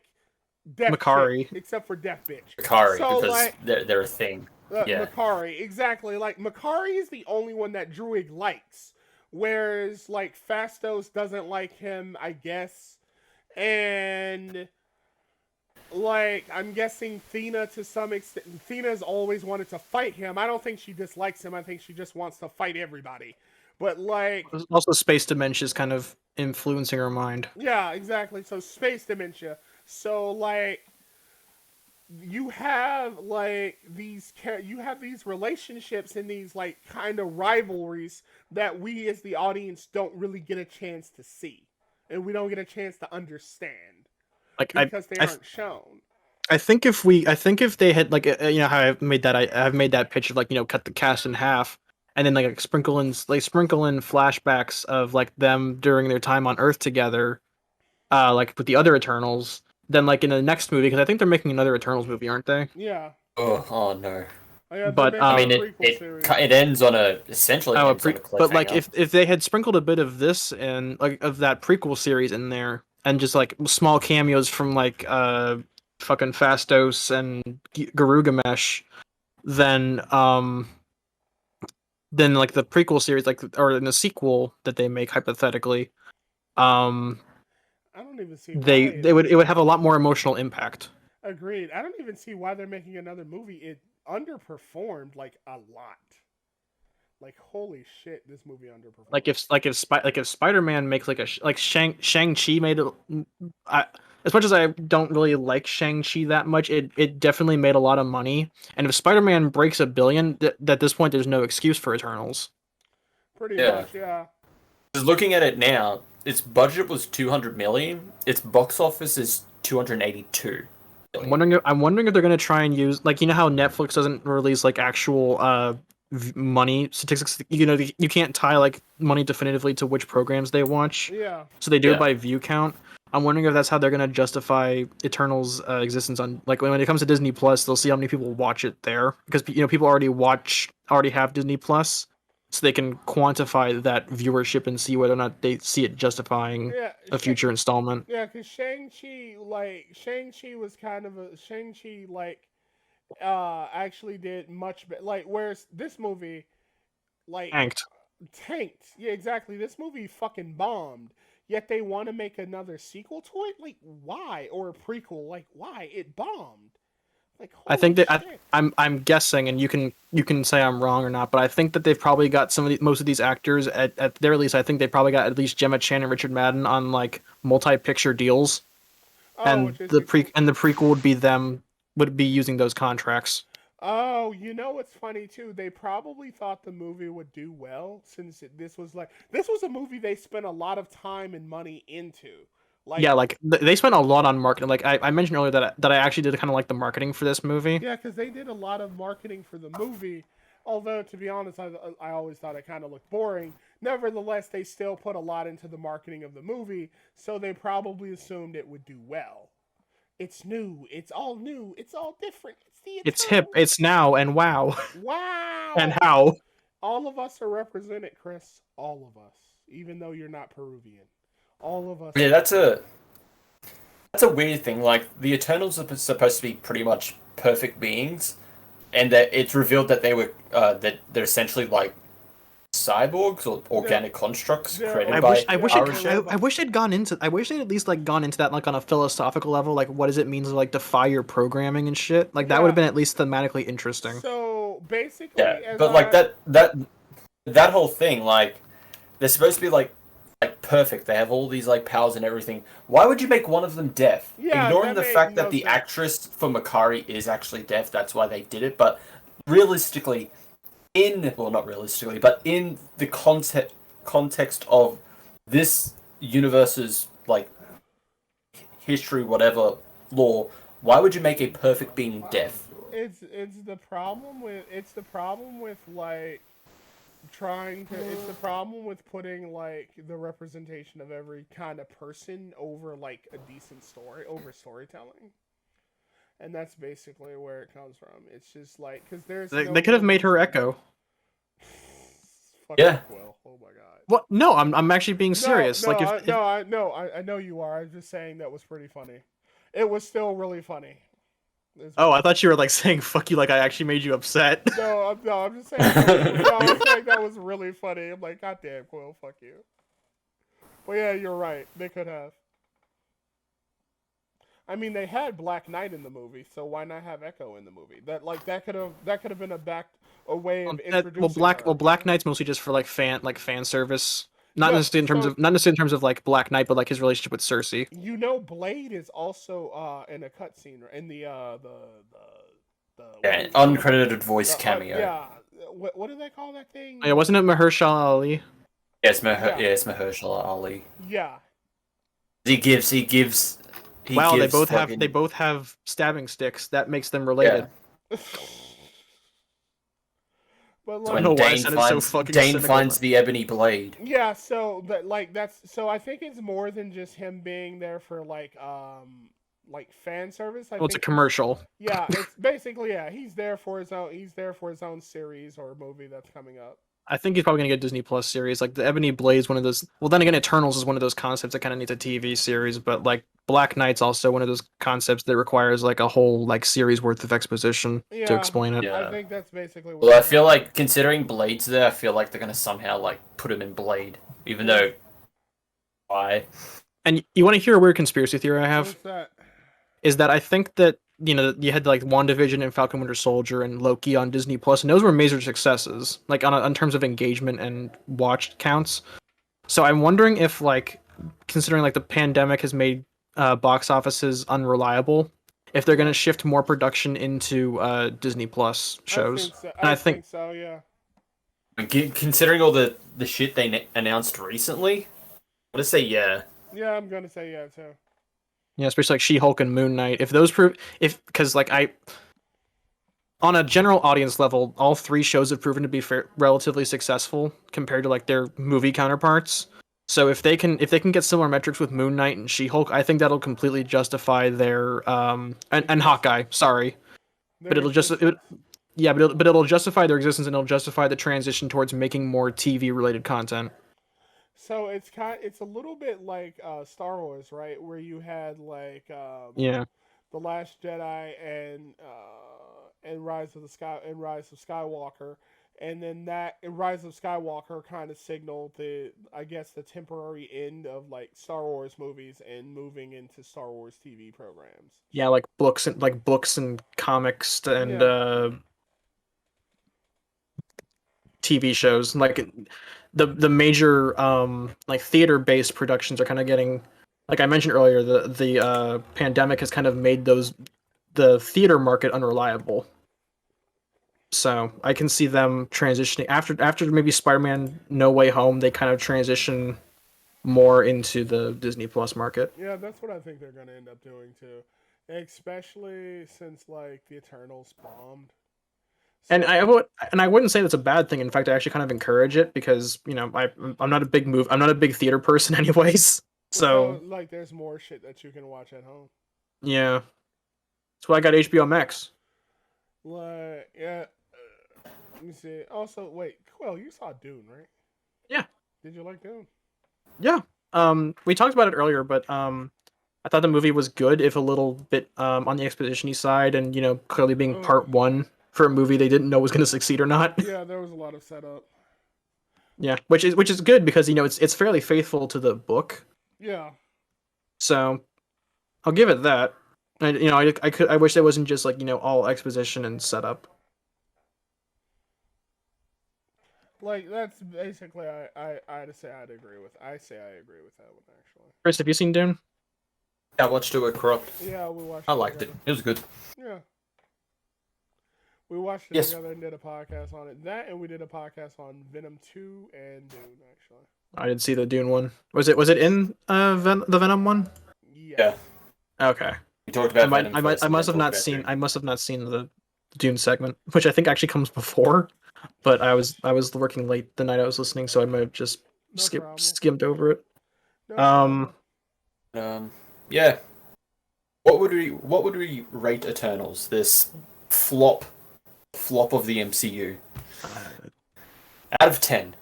death Makari. chick, except for death bitch. Makari, So because like they're a thing. Yeah. Makari, exactly. Like Makari is the only one that Druig likes. Whereas like Fastos doesn't like him, I guess. And like I'm guessing Thena to some extent Thena's always wanted to fight him. I don't think she dislikes him. I think she just wants to fight everybody. But like Also, space dementia is kind of influencing her mind. yeah, exactly. So space dementia. So like you have these relationships and these like kind of rivalries that we as the audience don't really get a chance to see. And we don't get a chance to understand. Like Because they aren't shown. I think if they had like how I've made that pitch of like cut the cast in half and then like sprinkle in flashbacks of like them during their time on Earth together, like with the other Eternals. Then like in the next movie, because I think they're making another Eternals movie, aren't they? Yeah. Oh no. Oh, yeah, But I mean, it ends on a essentially. Oh, ends on a but like cliffhanger. if they had sprinkled a bit of this and like of that prequel series in there, and just like small cameos from like fucking Fastos and Garugamesh, then like the prequel series, like or in the sequel that they make hypothetically, um I don't even see they why it would have a lot more emotional impact. Agreed. I don't even see why they're making another movie. It underperformed like a lot. Like holy shit, this movie underperformed. If Spider-Man makes like Shang-Chi made it, as much as I don't really like Shang-Chi that much, it definitely made a lot of money. And if Spider-Man breaks $1 billion, at this point there's no excuse for Eternals. Pretty much, yeah. Just looking at it now, its budget was 200 million. Its box office is 282. I'm wondering if they're gonna try and use like how Netflix doesn't release like actual money statistics. You can't tie like money definitively to which programs they watch. Yeah. So they do it by view count. I'm wondering if that's how they're gonna justify Eternals' existence on like when it comes to Disney Plus. They'll see how many people watch it there because people already have Disney Plus, so they can quantify that viewership and see whether or not they see it justifying a future installment. Yeah, because Shang-Chi was kind of a Shang-Chi actually did much better. Like whereas this movie like tanked. Yeah, exactly. This movie fucking bombed. Yet they want to make another sequel to it? Like why? Or a prequel? Like why? It bombed. Like I think that I'm guessing, and you can say I'm wrong or not, but I think that they've probably got most of these actors at their least. I think they probably got at least Gemma Chan and Richard Madden on like multi-picture deals, and the prequel would be using those contracts. Oh, you know what's funny too? They probably thought the movie would do well since this was a movie they spent a lot of time and money into. Yeah, Like, like they spent a lot on marketing. Like I mentioned earlier that I actually did kind of like the marketing for this movie. yeah, because they did a lot of marketing for the movie. Although, to be honest, I always thought it kind of looked boring. Nevertheless, they still put a lot into the marketing of the movie, so they probably assumed it would do well. It's new. It's all new. It's all different. It's the It's hip. Eternals. It's now and wow and Wow. how. All of us are represented, Chris. All of us. Even though you're not Peruvian. All of us Yeah, are that's a weird thing. Like the Eternals are supposed to be pretty much perfect beings, and that it's revealed that that they're essentially like cyborgs or organic constructs they're created I by wish I wish our it shit. I wish they'd gone into I wish they'd at least like gone into that like on a philosophical level, like what does it mean to like defy your programming and shit. Like that would yeah. have been at least thematically interesting. So Yeah, basically, as but like I that whole thing, like they're supposed to be like perfect. They have all these like powers and everything. Why would you make one of them deaf? yeah, Ignoring that the made fact that no the sense. actress for Makari is actually deaf, that's why they did it. But realistically, not realistically, but in the context of this universe's like history, whatever lore, why would you make a perfect being deaf? It's the problem with like trying to it's the problem with putting like the representation of every kind of person over like a decent story over storytelling. And that's basically where it comes from. It's just like because there's no They could have real made her decent. Echo. Fucking Yeah, Quill. Oh my god. What? No, I'm actually being No, serious. no, Like if I know you are. I'm just saying that was pretty funny. It was still really funny. oh, I thought you were like saying fuck you, like I actually made you upset. No, I'm just saying that was no, I'm saying that was really funny. I'm like, God damn, Quill, fuck you. But yeah, you're right. They could have. I mean, they had Black Knight in the movie, so why not have Echo in the movie? That could have been a way of introducing her. Black Knight's mostly just for like fan service. No, so Not necessarily in terms of like Black Knight, but like his relationship with Cersei. you know, Blade is also in a cutscene in the what yeah, is it? uncredited voice cameo. Yeah. What do they call that thing? Oh, yeah, wasn't it Mahershala Ali? Yeah. It's Mahershala Ali. Yeah. He Wow, gives they both have stabbing sticks. That makes them yeah. related. But So I like, don't know when why I sounded so fucking Dane cynical. finds the ebony blade. yeah, so that like that's so I think it's more than just him being there for like fan service. Well, it's a commercial. Yeah, it's basically yeah, he's there for his own series or movie that's coming up. I think he's probably gonna get a Disney Plus series. Like the Ebony Blade's one of those. Well, then again, Eternals is one of those concepts that kind of needs a TV series. But like Black Knight's also one of those concepts that requires like a whole like series worth of exposition to Yeah. explain it. I Yeah. think that's basically what Well, I it's feel gonna like considering Blade's there, I feel like they're gonna somehow like put him in Blade, even though why? And you want to hear a weird conspiracy theory I be. have? What's that? Is that I think that you had like WandaVision and Falcon Winter Soldier and Loki on Disney Plus, and those were major successes, like on terms of engagement and watched counts. So I'm wondering if like considering like the pandemic has made box offices unreliable, if they're gonna shift more production into Disney Plus shows. And I I think think so, yeah. Considering all the shit they announced recently, I'm gonna say yeah. Yeah, I'm gonna say yeah too. yeah, especially like She-Hulk and Moon Knight, if those prove if because like I on a general audience level, all three shows have proven to be relatively successful compared to like their movie counterparts. So if they can get similar metrics with Moon Knight and She-Hulk, I think that'll completely justify their and Hawkeye, sorry, but it'll just yeah, but it'll justify their existence and it'll justify the transition towards making more TV related content. So it's a little bit like Star Wars, right? Where you had like Yeah. the Last Jedi and Rise of Skywalker, and then that and Rise of Skywalker kind of signaled the I guess the temporary end of like Star Wars movies and moving into Star Wars TV programs. Yeah, like books and comics and Yeah. TV shows. Like the major like theater based productions are kind of getting, like I mentioned earlier, the pandemic has kind of made the theater market unreliable. So I can see them transitioning after maybe Spider-Man No Way Home. They kind of transition more into the Disney Plus market. Yeah, that's what I think they're gonna end up doing too, especially since like the Eternals bombed. And So, I wouldn't say that's a bad thing. In fact, I actually kind of encourage it because I'm not a I'm not a big theater person anyways. so So like, there's more shit that you can watch at home. yeah, that's why I got HBO Max. Like, yeah. Let me see. Also, wait, Quill, you saw Dune, right? Yeah, Did you like Dune? yeah. We talked about it earlier, but I thought the movie was good, if a little bit on the exposition-y side, and clearly being Oh, part one for a movie they didn't know was going to succeed or not. yeah, there was a lot of setup. Yeah, which is good because it's fairly faithful to the book, Yeah, so I'll give it that. And I wish it wasn't just like all exposition and setup. like that's basically I'd say I'd agree with. I agree with that one actually. Chris, have you seen Dune? I watched it with Corrupt. Yeah, we watched I it liked it. together. It was good. Yeah, we watched it Yes. together and did a podcast on it. That and we did a podcast on Venom 2 and Dune actually. I didn't see the Dune one. Was it in the Venom one? Yes. Yeah. Okay. We talked about Venom first. I and must then have not talked about seen Dune. I must have not seen the Dune segment, which I think actually comes before. But I was working late the night I was listening, so I might have just No problem. skimmed over it. No Um, Um, yeah. What would we rate Eternals? This flop of the MCU. Out of 10.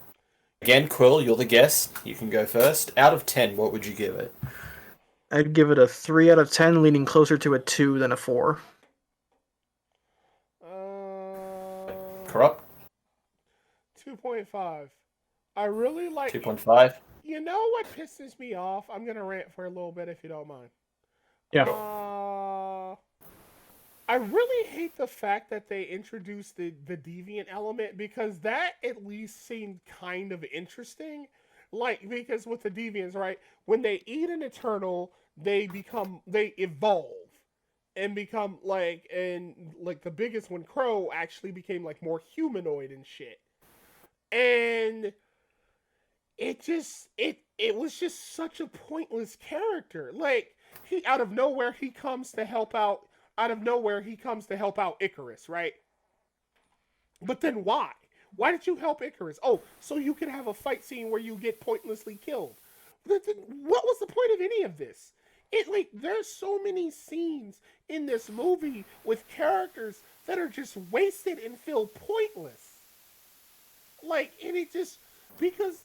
Again, Quill, you're the guest. You can go first. Out of 10, what would you give it? I'd give it a 3 out of 10, leaning closer to a 2 than a 4. Corrupt? 2.5. I really like. 2.5? You know what pisses me off? I'm gonna rant for a little bit if you don't mind. Yeah. I really hate the fact that they introduced the deviant element, because that at least seemed kind of interesting. Like, because with the deviants, right, when they eat an eternal, they evolve and become like the biggest one, Crow, actually became like more humanoid and shit. And it was just such a pointless character. Like, he out of nowhere he comes to help out. Out of nowhere he comes to help out Icarus, right? But then why? Why did you help Icarus? Oh, so you could have a fight scene where you get pointlessly killed. What was the point of any of this? There's so many scenes in this movie with characters that are just wasted and feel pointless. And it just, because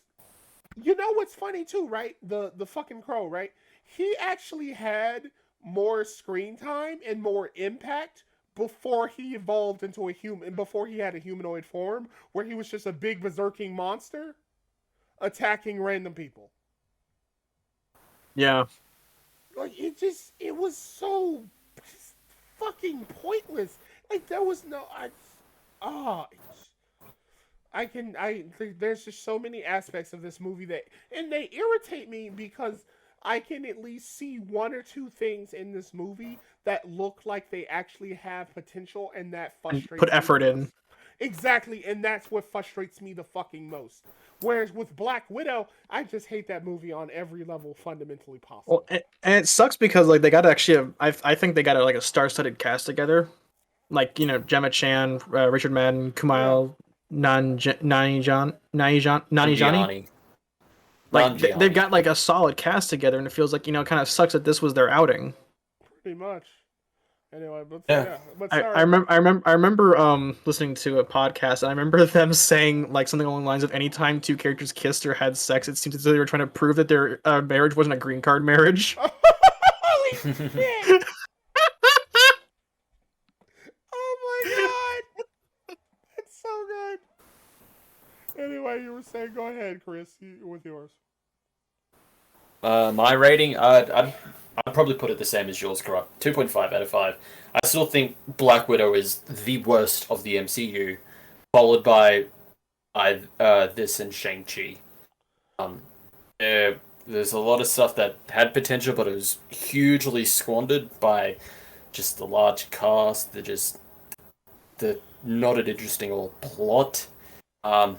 you know what's funny too, right? The fucking Crow, right? He actually had more screen time and more impact before he evolved into a human, before he had a humanoid form, where he was just a big berserking monster attacking random people. Yeah. It was so fucking pointless. Like, there was no, there's just so many aspects of this movie and they irritate me, because I can at least see one or two things in this movie that look like they actually have potential, and that frustrates me. Put effort in. Exactly, and that's what frustrates me the fucking most. Whereas with Black Widow, I just hate that movie on every level fundamentally possible. Well, and it sucks because like they got actually I think they got a star-studded cast together. Like, Gemma Chan, Richard Madden, Kumail Nanjiani. Like they've got like a solid cast together, and it feels like kind of sucks that this was their outing. Pretty much. Anyway, but Yeah. but I remember listening to a podcast, and I remember them saying like something along the lines of, anytime two characters kissed or had sex, it seemed as though they were trying to prove that their marriage wasn't a green card marriage. Holy shit! Oh my god! That's so good. Anyway, you were saying, go ahead, Chris, with yours. My rating, I'd probably put it the same as yours, Corrupt. 2.5 out of 5. I still think Black Widow is the worst of the MCU, followed by this and Shang-Chi. There's a lot of stuff that had potential, but it was hugely squandered by just the large cast, the not an interesting or plot. I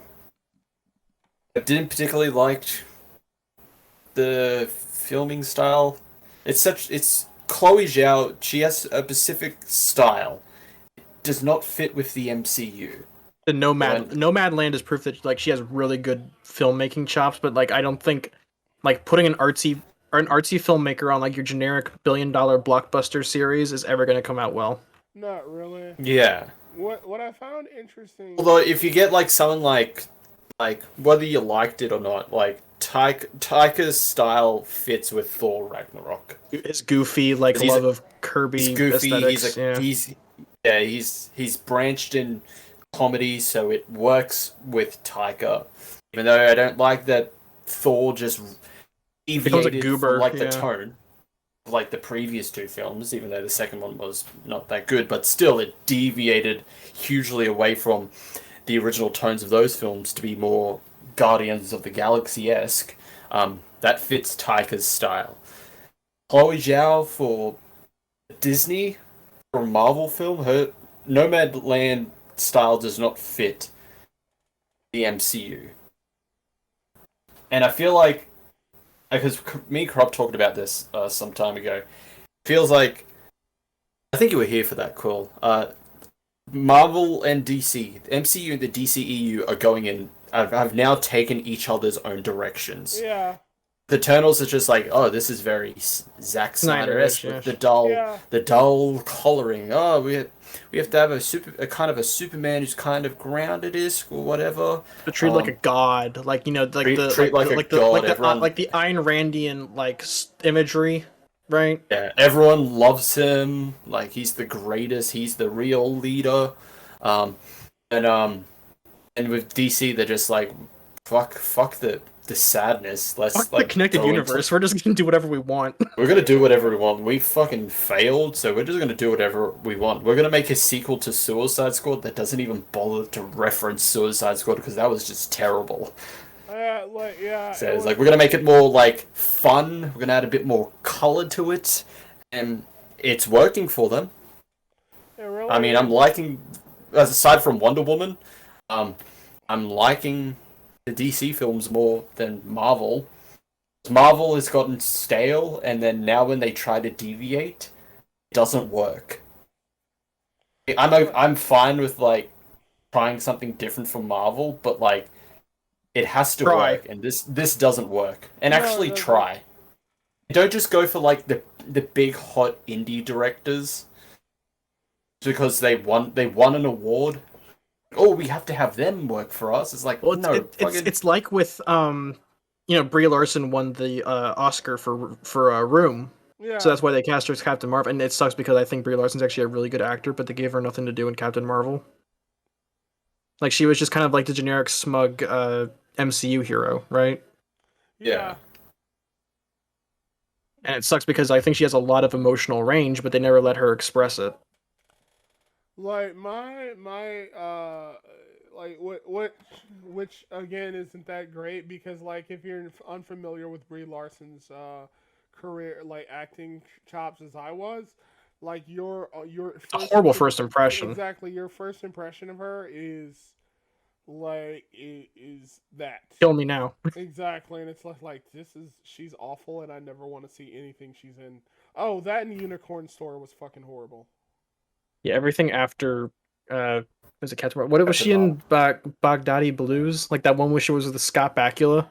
didn't particularly like the filming style. It's Chloe Zhao. She has a specific style. Does not fit with the MCU. The Nomadland is proof that like she has really good filmmaking chops, but like I don't think like putting an artsy filmmaker on like your generic $1 billion blockbuster series is ever going to come out well. Not really. Yeah. What I found interesting. Although if you get like someone like whether you liked it or not, like Taika's style fits with Thor Ragnarok. His goofy like He's love of Kirby He's goofy. aesthetics. Yeah. He's branched in comedy, so it works with Taika. Even though I don't like that Thor just Becomes a deviated goober, from like the yeah. tone of like the previous two films, even though the second one was not that good, but still it deviated hugely away from the original tones of those films to be more Guardians of the Galaxy-esque. That fits Taika's style. Chloe Zhao for Disney, for a Marvel film, her Nomadland style does not fit the MCU. And I feel like, because me and Crop talked about this some time ago, feels like, I think you were here for that, Quill. Marvel and DC, the MCU and the DCEU are going in, have now taken each other's own directions. Yeah. The Eternals are just like, oh, this is very Zack Snyder-esque with the dull coloring. Oh, we have to have a kind of a Superman who's kind of grounded-esque or whatever. But treat like a god, like like treat like a god. Like the Ayn Randian like imagery, right? Yeah, everyone loves him. Like he's the greatest. He's the real leader. And with DC, they're just like, fuck the sadness. Let's Fuck like the connected universe. We're just gonna do whatever we want. We're gonna do whatever we want. We fucking failed, so we're just gonna do whatever we want. We're gonna make a sequel to Suicide Squad that doesn't even bother to reference Suicide Squad because that was just terrible. So it's like we're gonna make it more like fun. We're gonna add a bit more color to it, and it's working for them. Really I mean, I'm liking, aside from Wonder Woman, I'm liking the DC films more than Marvel. Marvel has gotten stale, and then now when they try to deviate, it doesn't work. I'm fine with like trying something different from Marvel, but like it has to work, and this doesnn't work. And actually try. Don't just go for like the big hot indie directors because they won an award. Oh, we have to have them work for us. It's like, well, no. It's like with Brie Larson won the Oscar for Room. Yeah. So that's why they cast her as Captain Marvel, and it sucks because I think Brie Larson's actually a really good actor, but they gave her nothing to do in Captain Marvel. Like she was just kind of like the generic smug MCU hero, right? Yeah. And it sucks because I think she has a lot of emotional range, but they never let her express it. Like like which again isn't that great because like if you're unfamiliar with Brie Larson's career like acting chops as I was, like your first impression. Exactly, your first impression of her is that Kill me now. Exactly, and it's like she's awful and I never want to see anything she's in. Oh, that and Unicorn Store was fucking horrible. Yeah, everything after was it Captain Marvel? What was she in Baghdadi Blues? Like that one where she was with Scott Bakula?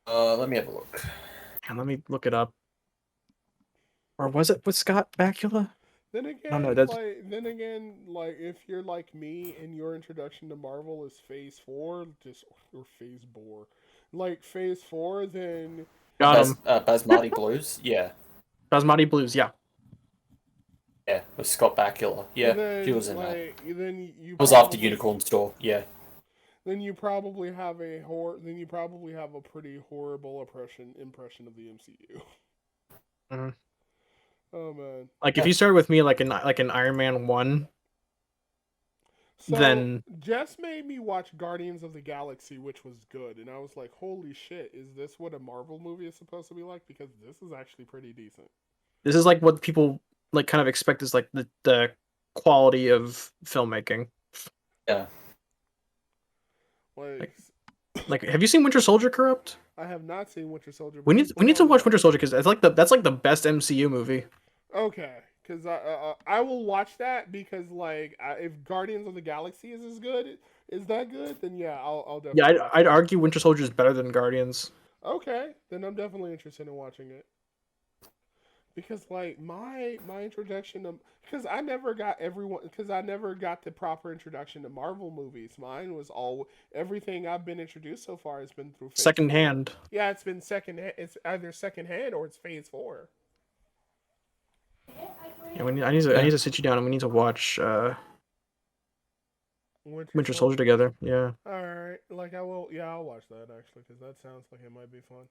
Let me have a look. And let me look it up. Or was it with Scott Bakula? Then again, like if you're like me and your introduction to Marvel is Phase 4, or Phase 4, like Phase 4, then Basmati Blues, yeah. Basmati Blues, yeah. Yeah, with Scott Bakula. Yeah, then, he was in that. It was after Unicorn Store, yeah. Then you probably have a pretty horrible impression of the MCU. Mm-hmm. Oh man! Like if you started with me like an Iron Man 1, then Jess made me watch Guardians of the Galaxy, which was good, and I was like, "Holy shit! Is this what a Marvel movie is supposed to be like?" Because this is actually pretty decent. This is like what people like kind of expect is like the quality of filmmaking. Yeah. Like, Have you seen Winter Soldier Corrupt? I have not seen Winter Soldier. We But need people we need to told me watch that Winter was Soldier because that's like the best MCU movie. okay. Because I will watch that because like if Guardians of the Galaxy is as good, is that good? Then yeah, I'll Yeah, definitely watch I'd that. argue Winter Soldier is better than Guardians. Okay, then I'm definitely interested in watching it. Because like my introduction to because I never got the proper introduction to Marvel movies. Mine was all everything I've been introduced so far has been through Phase Second 4. hand. Yeah, it's been second. It's either second hand or it's Phase 4. Yeah, I need Yeah. to sit you down and we need to watch Winter Winter Soldier. Soldier together. Yeah. All right, like I will. Yeah, I'll watch that actually because that sounds like it might be fun.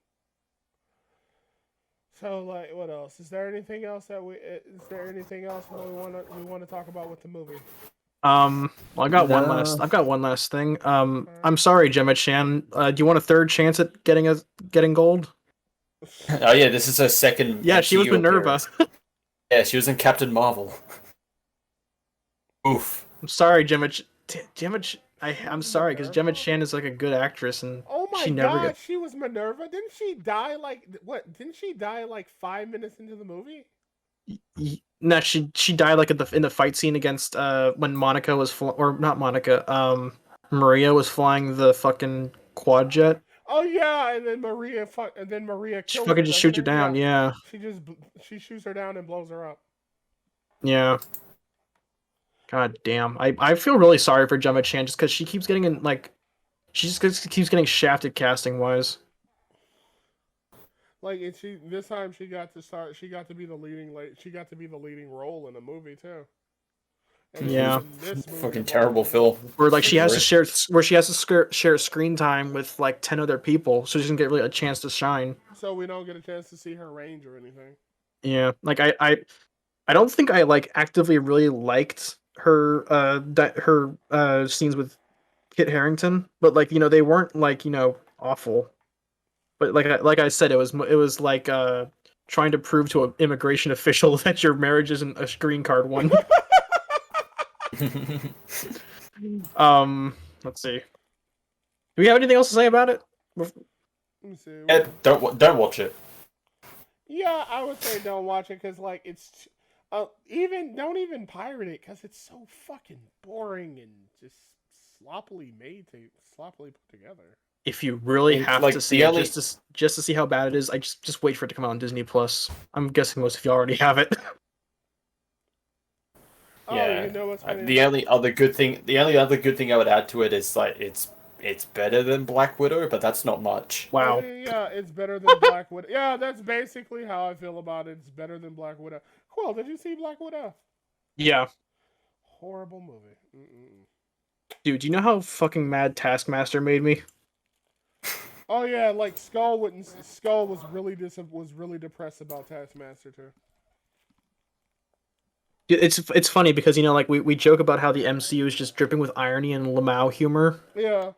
So like, what else? Is there anything else that we? Is there anything else we want to talk about with the movie? Well, No. I've got one last thing. All I'm sorry, Gemma Chan. Do you want a third chance at getting gold? right. Oh yeah, this is her second Yeah, she was MCU Minerva. appearance. Yeah, she was in Captain Marvel. Oof. I'm sorry, I'm was sorry because Gemma Minerva? Chan is like a good actress and Oh my she never God, get. she was Minerva. Didn't she die like what? Didn't she die like 5 minutes into the movie? No, she died like in the fight scene against when Monica was or not Monica, Maria was flying the fucking quad jet. Oh yeah, and then Maria She kills fucking her, just doesn't shoots her her? down. Yeah, Yeah, she shoots her down and blows her up. yeah. God damn. I feel really sorry for Gemma Chan just because she keeps getting in like she just keeps getting shafted casting wise. Like and she this time she got to start. She got to be the leading. She got to be the leading role in a movie too. And she was Yeah. in this movie. Fucking of all terrible things. film. Where like she has to Right. share screen time with like 10 other people, so she doesn't get really a chance to shine. So we don't get a chance to see her range or anything. Yeah, like I don't think I like actively really liked her scenes with Kit Harington, but like they weren't like awful. But like I said, it was like trying to prove to an immigration official that your marriage isn't a green card one. Let's see. Do we have anything else to say about it? Let me see. Yeah, don't watch it. Yeah, I would say don't watch it because like it's even don't even pirate it because it's so fucking boring and just sloppily put together. If you really And, have like, to see the it only- just to see how bad it is, I just wait for it to come out on Disney Plus. I'm guessing most of you already have it. Oh, Yeah. you know what's funny? The only other good thing I would add to it is like it's better than Black Widow, but that's not much. Wow. Yeah, it's better than Black Widow. Yeah, that's basically how I feel about it. It's better than Black Widow. Cool. Did you see Black Widow? Yeah. Horrible movie. Mm-mm. Dude, do you know how fucking mad Taskmaster made me? Oh yeah, like Skull was really depressed about Taskmaster too. Dude, it's funny because like we joke about how the MCU is just dripping with irony and Lamau humor, Yeah.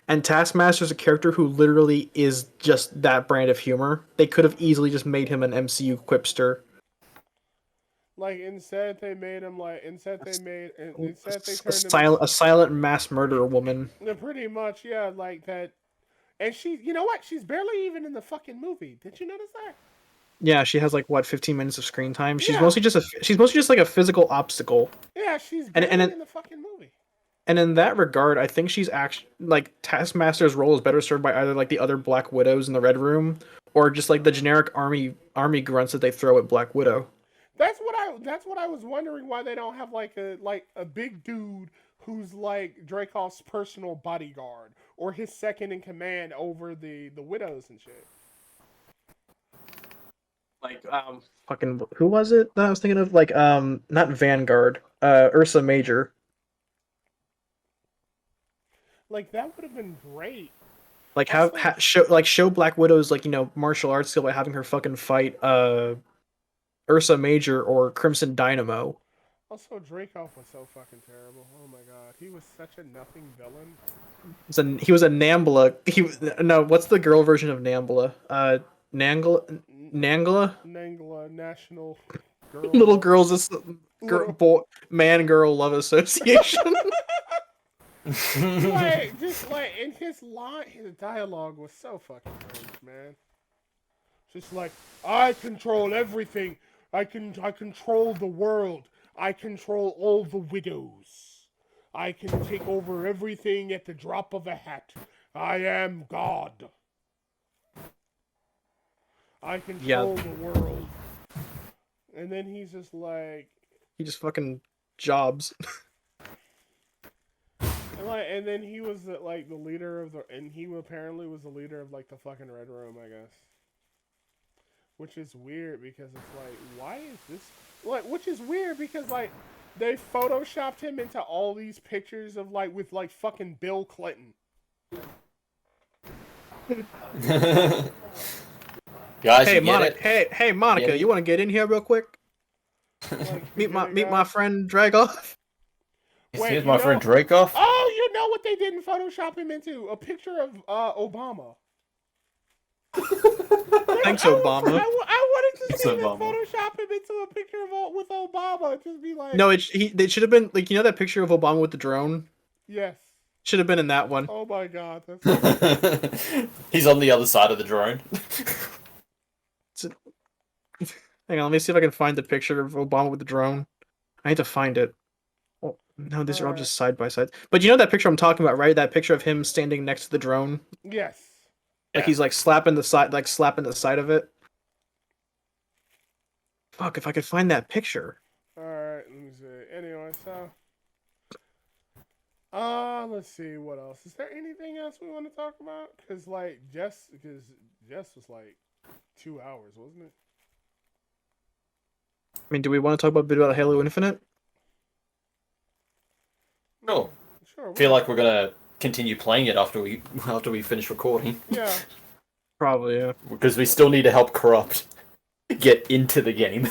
and Taskmaster's a character who literally is just that brand of humor. They could have easily just made him an MCU quipster. Like instead they made him like instead they A silent mass murderer woman. Yeah, pretty much, yeah, like that. And you know what? She's barely even in the fucking movie. Did you notice that? Yeah, she has like what 15 minutes of screen time. She's Yeah. mostly just like a physical obstacle. Yeah, she's And- barely and it- in the fucking movie. And in that regard, I think she's actually like Taskmaster's role is better served by either like the other Black Widows in the Red Room, or just like the generic army grunts that they throw at Black Widow. That's what I was wondering why they don't have like a big dude who's like Dreykov's personal bodyguard or his second in command over the widows and shit. Like fucking who was it that I was thinking of? Like not Vanguard, Ursa Major. Like that would have been great. Like Also- show Black Widow's like martial arts skill by having her fucking fight Ursa Major or Crimson Dynamo. Also, Dreykov was so fucking terrible. Oh my god, he was such a nothing villain. He was a Nambla. No, what's the girl version of Nambla? Nangla. Nangla National. Little girls, man girl love association. Like, just like in his dialogue was so fucking cringe, man. Just like, I control everything. I control the world. I control all the widows. I can take over everything at the drop of a hat. I am God. I control the world. And then he's just like, he just fucking jobs. and then he was the leader of he apparently was the leader of like the fucking Red Room, I guess. Which is weird because it's like, why is this which is weird because like they photoshopped him into all these pictures of like with like fucking Bill Clinton. Guys, Hey, you get Monica. it? Hey, Monica, you want to get in here real quick? Like, meet my friend Dragoff. Here's my friend Dracoff. Oh, you know what they didn't Photoshop him into? A picture of Obama. Thanks, Obama. I wanted to see them Photoshop him into a picture with Obama. Just be like, no, it should have been like, you know that picture of Obama with the drone. Yes. Should have been in that one. Oh my god, that's He's on the other side of the drone. Hang on, let me see if I can find the picture of Obama with the drone. I need to find it. Oh, no, these are all just side by side. But you know that picture I'm talking about, right? That picture of him standing next to the drone? Yes. Like he's like slapping the side of it. Fuck, if I could find that picture. Alright, let me see. Anyway, so let's see what else. Is there anything else we want to talk about? Cause Jess was like 2 hours, wasn't it? I mean, do we want to talk a bit about Halo Infinite? No. Sure. I feel like we're gonna continue playing it after we finish recording. Yeah. Probably, yeah. Because we still need to help Corrupt get into the game.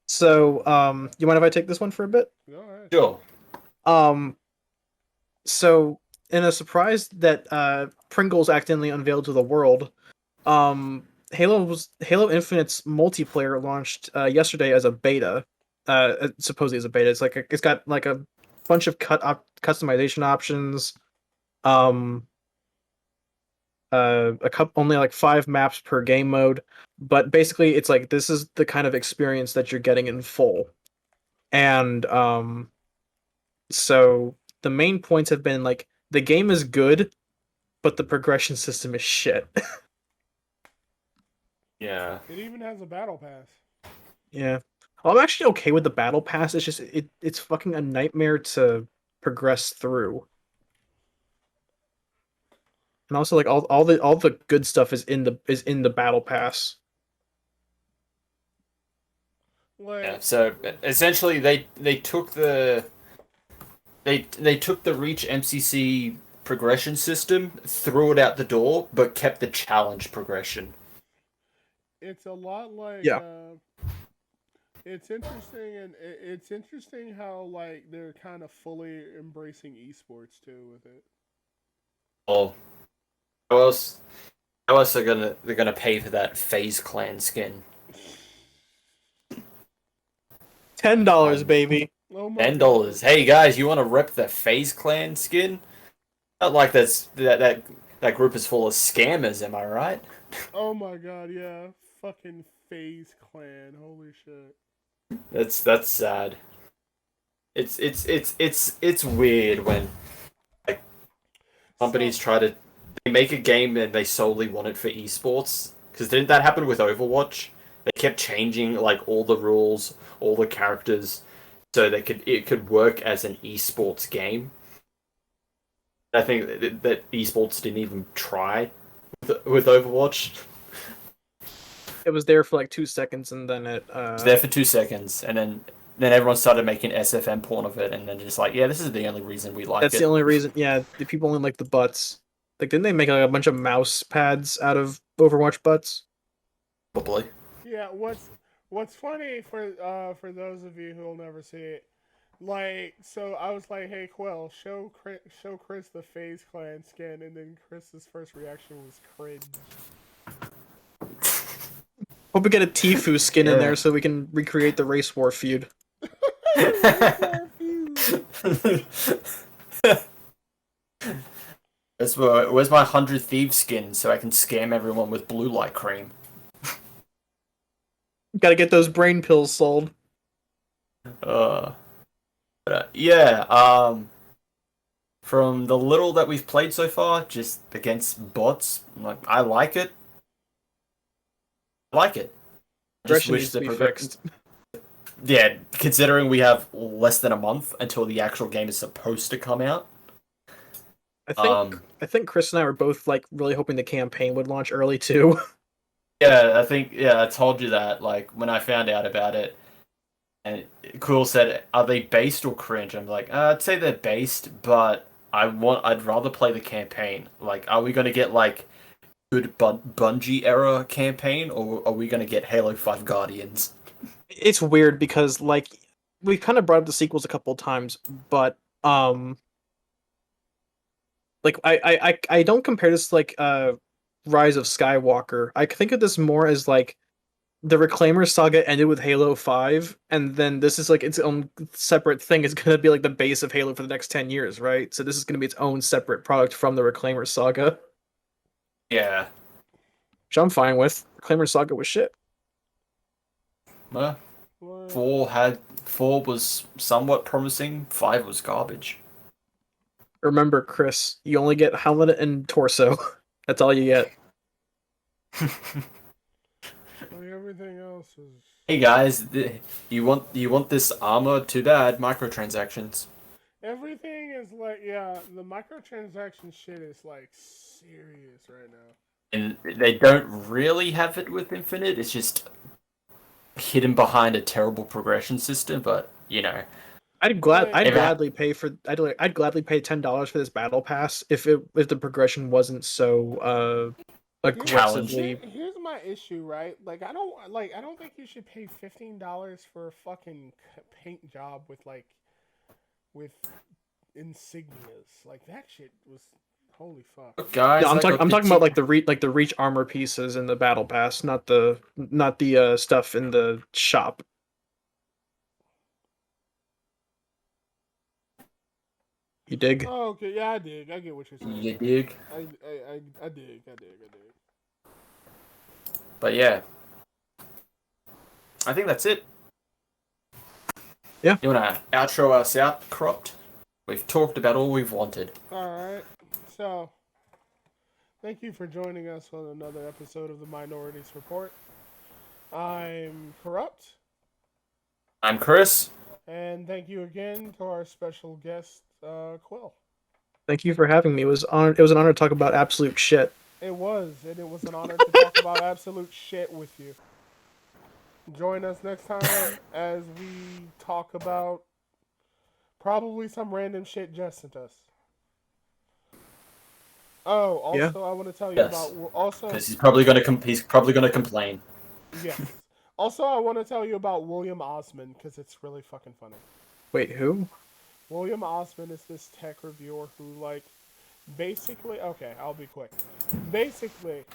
So, you mind if I take this one for a bit? Go ahead. Sure. So in a surprise that Pringles accidentally unveiled to the world, Halo Infinite's multiplayer launched yesterday as a beta. Supposedly as a beta. It's got like a bunch of customization options. Only like 5 maps per game mode, but basically it's like this is the kind of experience that you're getting in full. And so the main points have been like the game is good, but the progression system is shit. Yeah. It even has a battle pass. Yeah. Well, I'm actually okay with the battle pass. It's just it's fucking a nightmare to progress through. And also like all the good stuff is in the battle pass. Yeah, so essentially they took the Reach MCC progression system, threw it out the door, but kept the challenge progression. It's a lot like it's interesting, and it's interesting how like they're kind of fully embracing esports too with it. Oh, how else they're gonna pay for that FaZe Clan skin? $10, baby. Oh $10. Hey guys, you want to rep the FaZe Clan skin? Not like that group is full of scammers, am I right? Oh my god, yeah, fucking FaZe Clan, holy shit. That's sad. It's weird when like companies try to make a game and they solely want it for esports. Because didn't that happen with Overwatch? They kept changing like all the rules, all the characters, so it could work as an esports game. I think that esports didn't even try with Overwatch. It was there for like 2 seconds, and then it was there for 2 seconds, and then everyone started making SFM porn of it, and then just like, yeah, this is the only reason we like it. That's the only reason. Yeah, the people only like the butts. Like, didn't they make like a bunch of mouse pads out of Overwatch butts? Probably. Yeah. What's funny for those of you who will never see it, like, so I was like, hey Quill, show Chris the FaZe Clan skin, and then Chris's first reaction was cringe. Hope we get a Tfue skin in Yeah. there so we can recreate the race war feud. Where's my 100 Thieves skin so I can scam everyone with blue light cream? Gotta get those brain pills sold. Uh, yeah, from the little that we've played so far, just against bots, like I like it. I like it. I just Progression wish needs to the be progression. fixed. Yeah, considering we have less than a month until the actual game is supposed to come out. I think Chris and I were both like really hoping the campaign would launch early too. Yeah, I told you that like when I found out about it, and Quill said, "Are they based or cringe?" I'm like, I'd say they're based, but I'd rather play the campaign. Like, are we gonna get like good Bungie era campaign, or are we gonna get Halo 5 Guardians? It's weird because like we kind of brought up the sequels a couple times, but like I don't compare this to, like Rise of Skywalker. I think of this more as like the Reclaimer saga ended with Halo 5, and then this is like its own separate thing. It's gonna be like the base of Halo for the next 10 years, right? So this is gonna be its own separate product from the Reclaimer saga, Yeah. which I'm fine with. Reclaimer saga was shit. Well, What? 4 was somewhat promising. 5 was garbage. Remember, Chris, you only get helmet and torso. That's all you get. Like everything else is. Hey guys, you want this armor? Too bad. Microtransactions. Everything is like, yeah, the microtransaction shit is like serious right now. And they don't really have it with Infinite. It's just hidden behind a terrible progression system. But you know, Like, I'd if it, gladly pay for I'd gladly pay $10 for this battle pass if the progression wasn't so aggressively. here's my issue, right? Like, I don't think you should pay $15 for a fucking paint job with insignias. Like that shit was holy fuck. guys, No, I'm I talking got I'm the talking about like the reach armor pieces in the battle pass, not the stuff in the shop. You dig? Oh, okay, yeah, I dig. I get what you're saying. you dig. I dig. I dig. But yeah, I think that's it. Yeah. You wanna outro us out, Cropped? We've talked about all we've wanted. All right. So, thank you for joining us on another episode of the Minorities Report. I'm Corrupt, I'm Chris. and thank you again to our special guest, Quill. Thank you for having me. It was an honor to talk about absolute shit. It was, and it was an honor to talk about absolute shit with you. Join us next time as we talk about probably some random shit Jess sent us. Oh, also, Yeah. I want to tell you Yes. about also. Because he's probably gonna complain. Yes. Also, I want to tell you about William Osman because it's really fucking funny. Wait, who? William Osman is this tech reviewer who, like, basically. Okay, I'll be quick. Basically,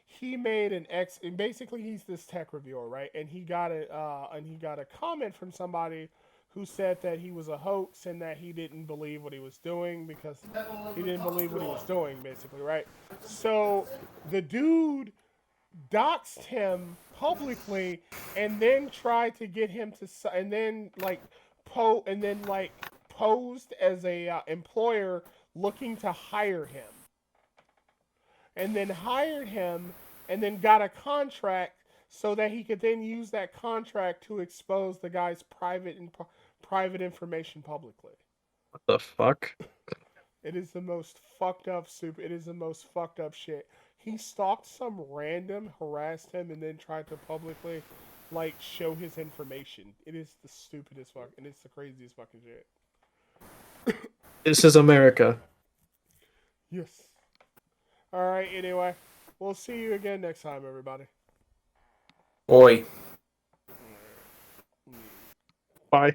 he made an X. And basically, he's this tech reviewer, right? And he got a comment from somebody who said that he was a hoax and that he didn't believe what he was doing because he didn't believe what he was doing, basically, right? So the dude doxed him publicly and then tried to get him to and then like posed as a employer looking to hire him and then hired him and then got a contract so that he could then use that contract to expose the guy's private information publicly. What the fuck? It is the most fucked up It is the most fucked up shit. He stalked some random, harassed him, and then tried to publicly, like, show his information. It is the stupidest fuck, and it's the craziest fucking shit. This is America. Yes. All right. Anyway, we'll see you again next time, everybody. Oi. Bye.